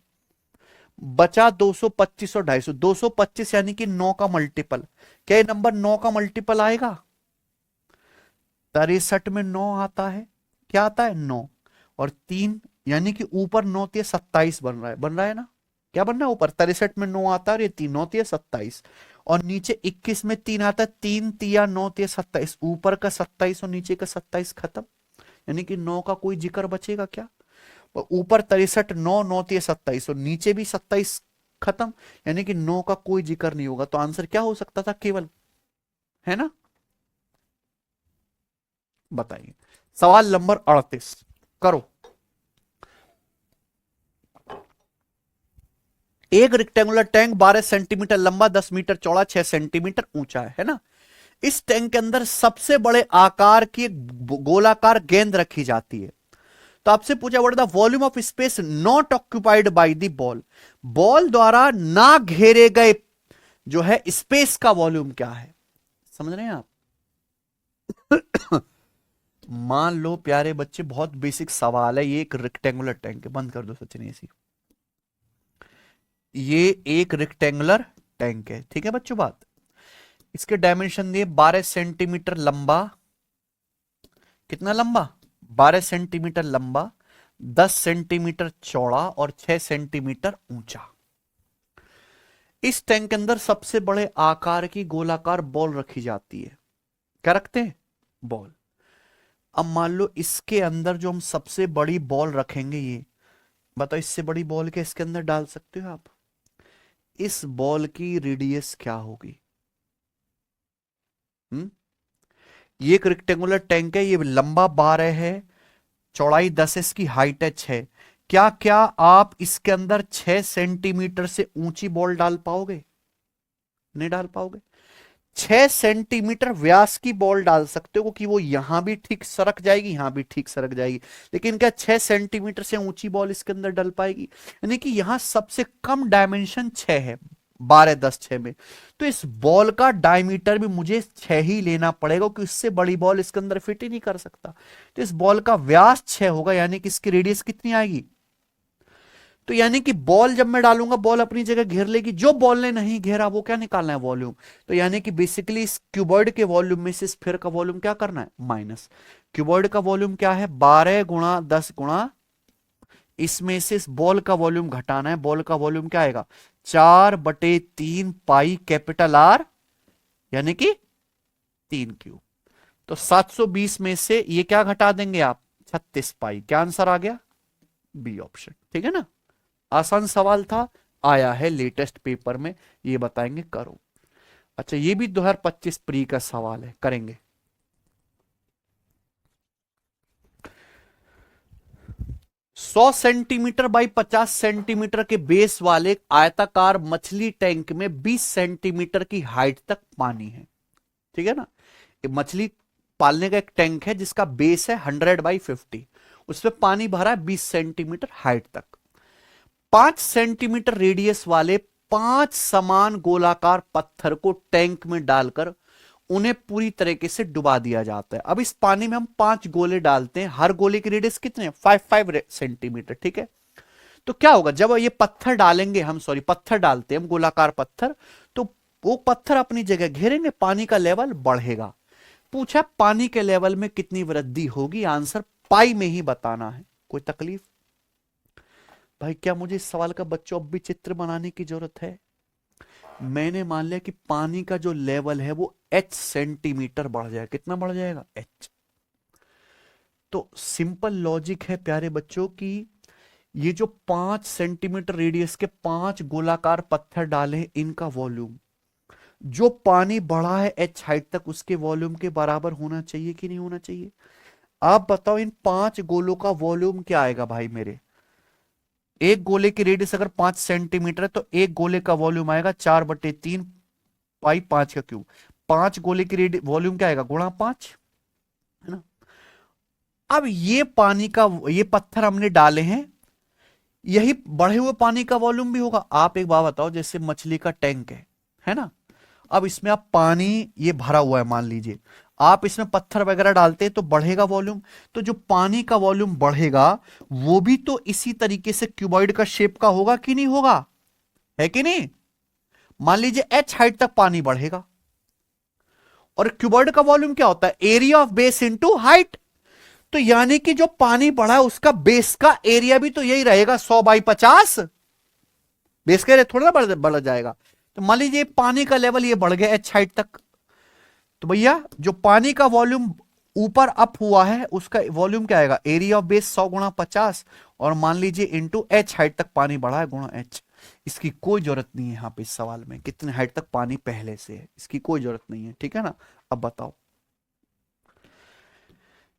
Speaker 1: बचा 225 और 250। 225 यानी कि 9 का मल्टीपल। क्या ये नंबर 9 का मल्टीपल आएगा? 63 में 9 आता है। क्या आता है? 9 और 3, यानी कि ऊपर 9 तिया 27 बन रहा है। बन रहा है ना? क्या बन रहा है ऊपर? 63 में 9 आता है और ये 3 9 तिया 27, और नीचे 21 में 3 आता है। 3 तिया 9 तिया 27, ऊपर का 27 और नीचे का 27 खत्म। यानी कि 9 का कोई जिक्र बचेगा क्या? और ऊपर 63, 9 9 तिया 27 और नीचे भी 27 खत्म। यानी कि 9 का कोई जिक्र नहीं होगा। तो आंसर क्या हो सकता था? केवल, है ना? बताइए। सवाल नंबर 38 करो। एक रेक्टेंगुलर टैंक 12 सेंटीमीटर लंबा, 10 मीटर चौड़ा, 6 सेंटीमीटर ऊंचा है ना? इस टैंक के अंदर सबसे बड़े आकार की एक गोलाकार गेंद रखी जाती है। तो आपसे पूछा, what the volume of space not occupied by the ball. Ball द्वारा ना घेरे गए जो है स्पेस का वॉल्यूम क्या है? समझ रहे हैं आप? मान लो प्यारे बच्चे, बहुत बेसिक सवाल है ये। एक रेक्टेंगुलर टैंक है, बंद कर दो सचिन एसी। ये एक रेक्टेंगुलर टैंक है, ठीक है बच्चों बात। इसके डायमेंशन दिए 12 सेंटीमीटर लंबा। कितना लंबा? 12 सेंटीमीटर लंबा, 10 सेंटीमीटर चौड़ा और 6 सेंटीमीटर ऊंचा। इस टैंक के अंदर सबसे बड़े आकार की गोलाकार बॉल रखी जाती है। क्या रखते हैं? बॉल। अब मान लो इसके अंदर जो हम सबसे बड़ी बॉल रखेंगे, ये बताओ इससे बड़ी बॉल के इसके अंदर डाल सकते हो आप? इस बॉल की रेडियस क्या होगी? हम्म? ये एक रेक्टेंगुलर टैंक है, ये लंबा 12 है, चौड़ाई 10 है, इसकी हाइट है 6। क्या क्या आप इसके अंदर 6 सेंटीमीटर से ऊंची बॉल डाल पाओगे? नहीं डाल पाओगे। 6 सेंटीमीटर व्यास की बॉल डाल सकते हो, क्योंकि वो यहां भी ठीक सरक जाएगी, यहां भी ठीक सरक जाएगी। लेकिन क्या 6 सेंटीमीटर से ऊंची बॉल इसके अंदर डल पाएगी? यानी कि यहां सबसे कम डायमेंशन 6 है, 12 10 6 में। तो इस बॉल का डायमीटर भी मुझे 6 ही लेना पड़ेगा, क्योंकि इससे बड़ी बॉल इसके अंदर फिट ही नहीं कर सकता। तो इस बॉल का व्यास 6 होगा, यानी कि इसकी रेडियस कितनी आएगी? तो यानी कि बॉल जब मैं डालूंगा, बॉल अपनी जगह घेर लेगी। जो बॉल ने नहीं घेरा वो क्या निकालना है? वॉल्यूम। तो यानी कि बेसिकली इस क्यूबॉइड के वॉल्यूम में से स्फीयर का वॉल्यूम क्या करना है? माइनस। क्यूबॉइड का वॉल्यूम क्या है? 12 गुणा 10 गुणा, इसमें से इस बॉल का वॉल्यूम घटाना है। बॉल का वॉल्यूम क्या आएगा? 4/3 पाई कैपिटल आर, यानी कि 3 क्यूब। तो 720 में से ये क्या घटा देंगे आप? 36 पाई। क्या आंसर आ गया? B option. ठीक है ना? आसान सवाल था, आया है लेटेस्ट पेपर में, ये बताएंगे करो। अच्छा, ये भी 2025 प्री का सवाल है, करेंगे। सौ सेंटीमीटर बाई 50 सेंटीमीटर के बेस वाले एक आयताकार मछली टैंक में 20 सेंटीमीटर की हाइट तक पानी है। ठीक है ना? ये मछली पालने का एक टैंक है जिसका बेस है 100/50। उसमें पानी भरा है 20 सेंटीमीटर हाइट तक। 5 सेंटीमीटर रेडियस वाले 5 समान गोलाकार पत्थर को टैंक में डालकर उन्हें पूरी तरीके से डुबा दिया जाता है। अब इस पानी में हम 5 गोले डालते हैं, हर गोले की रेडियस कितने? 5 सेंटीमीटर। ठीक है? तो क्या होगा जब ये पत्थर डालेंगे हम, सॉरी पत्थर डालते हैं हम, गोलाकार पत्थर, तो वो पत्थर अपनी जगह घेरेंगे, पानी का लेवल बढ़ेगा। पूछा पानी के लेवल में कितनी वृद्धि होगी? आंसर पाई में ही बताना है। कोई तकलीफ? भाई क्या मुझे इस सवाल का बच्चों अब भी चित्र बनाने की जरूरत है? मैंने मान लिया कि पानी का जो लेवल है वो h सेंटीमीटर बढ़ जाएगा। कितना बढ़ जाएगा? h। तो सिंपल लॉजिक है प्यारे बच्चों की, ये जो 5 सेंटीमीटर रेडियस के 5 गोलाकार पत्थर डाले हैं, इनका वॉल्यूम जो पानी बढ़ा है h हाइट तक, उसके वॉल्यूम के बराबर होना चाहिए कि नहीं होना चाहिए? आप बताओ इन 5 गोलों का वॉल्यूम क्या आएगा भाई मेरे? एक गोले की रेडियस अगर 5 सेंटीमीटर है, तो एक गोले का वॉल्यूम आएगा 4/3 पाई 5 का क्यूब। 5 गोले की रेडियस वॉल्यूम क्या आएगा? गुणा 5, है ना? अब ये पानी का, ये पत्थर हमने डाले हैं, यही बढ़े हुए पानी का वॉल्यूम भी होगा। आप एक बात बताओ, जैसे मछली का टैंक है ना, अब इसमें आप पानी ये भरा हुआ है मान लीजिए, आप इसमें पत्थर वगैरह डालते हैं तो बढ़ेगा वॉल्यूम। तो जो पानी का वॉल्यूम बढ़ेगा वो भी तो इसी तरीके से क्यूबॉइड का शेप का होगा कि नहीं होगा, है कि नहीं। मान लीजिए एच हाइट तक पानी बढ़ेगा, और क्यूबॉइड का वॉल्यूम क्या होता है, area of base into height. तो यानी कि जो पानी बढ़ा है उसका बेस का एरिया भी तो यही रहेगा 100/50। बेस का एरिया थोड़ा ना बढ़ जाएगा। तो मान लीजिए पानी का लेवल ये बढ़ गया एच हाइट तक, तो भैया जो पानी का वॉल्यूम ऊपर अप हुआ है उसका वॉल्यूम क्या आएगा, एरिया ऑफ बेस 100 × 50, और मान लीजिए इंटू एच हाइट तक पानी बढ़ा है गुणा एच। इसकी कोई जरूरत नहीं है यहां पे इस सवाल में कितने हाइट तक पानी पहले से है, इसकी कोई जरूरत नहीं है, ठीक है ना। अब बताओ,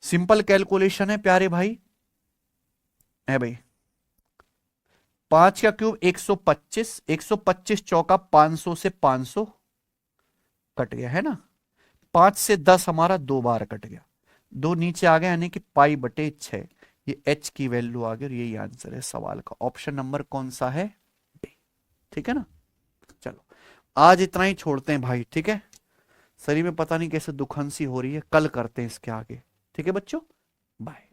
Speaker 1: सिंपल कैलकुलेशन है प्यारे भाई, है भाई। 5 का क्यूब 125, 125 चौका 500 से 500 कट गया है ना, 5 से 10 हमारा 2 बार कट गया, 2 नीचे आ गया यानी कि π/6। ये h की वैल्यू आ गई और यही आंसर है सवाल का। ऑप्शन नंबर कौन सा है, बी, ठीक है ना। चलो आज इतना ही छोड़ते हैं भाई, ठीक है। शरीर में पता नहीं कैसे दुखहंसी हो रही है, कल करते हैं इसके आगे, ठीक है बच्चों, बाय।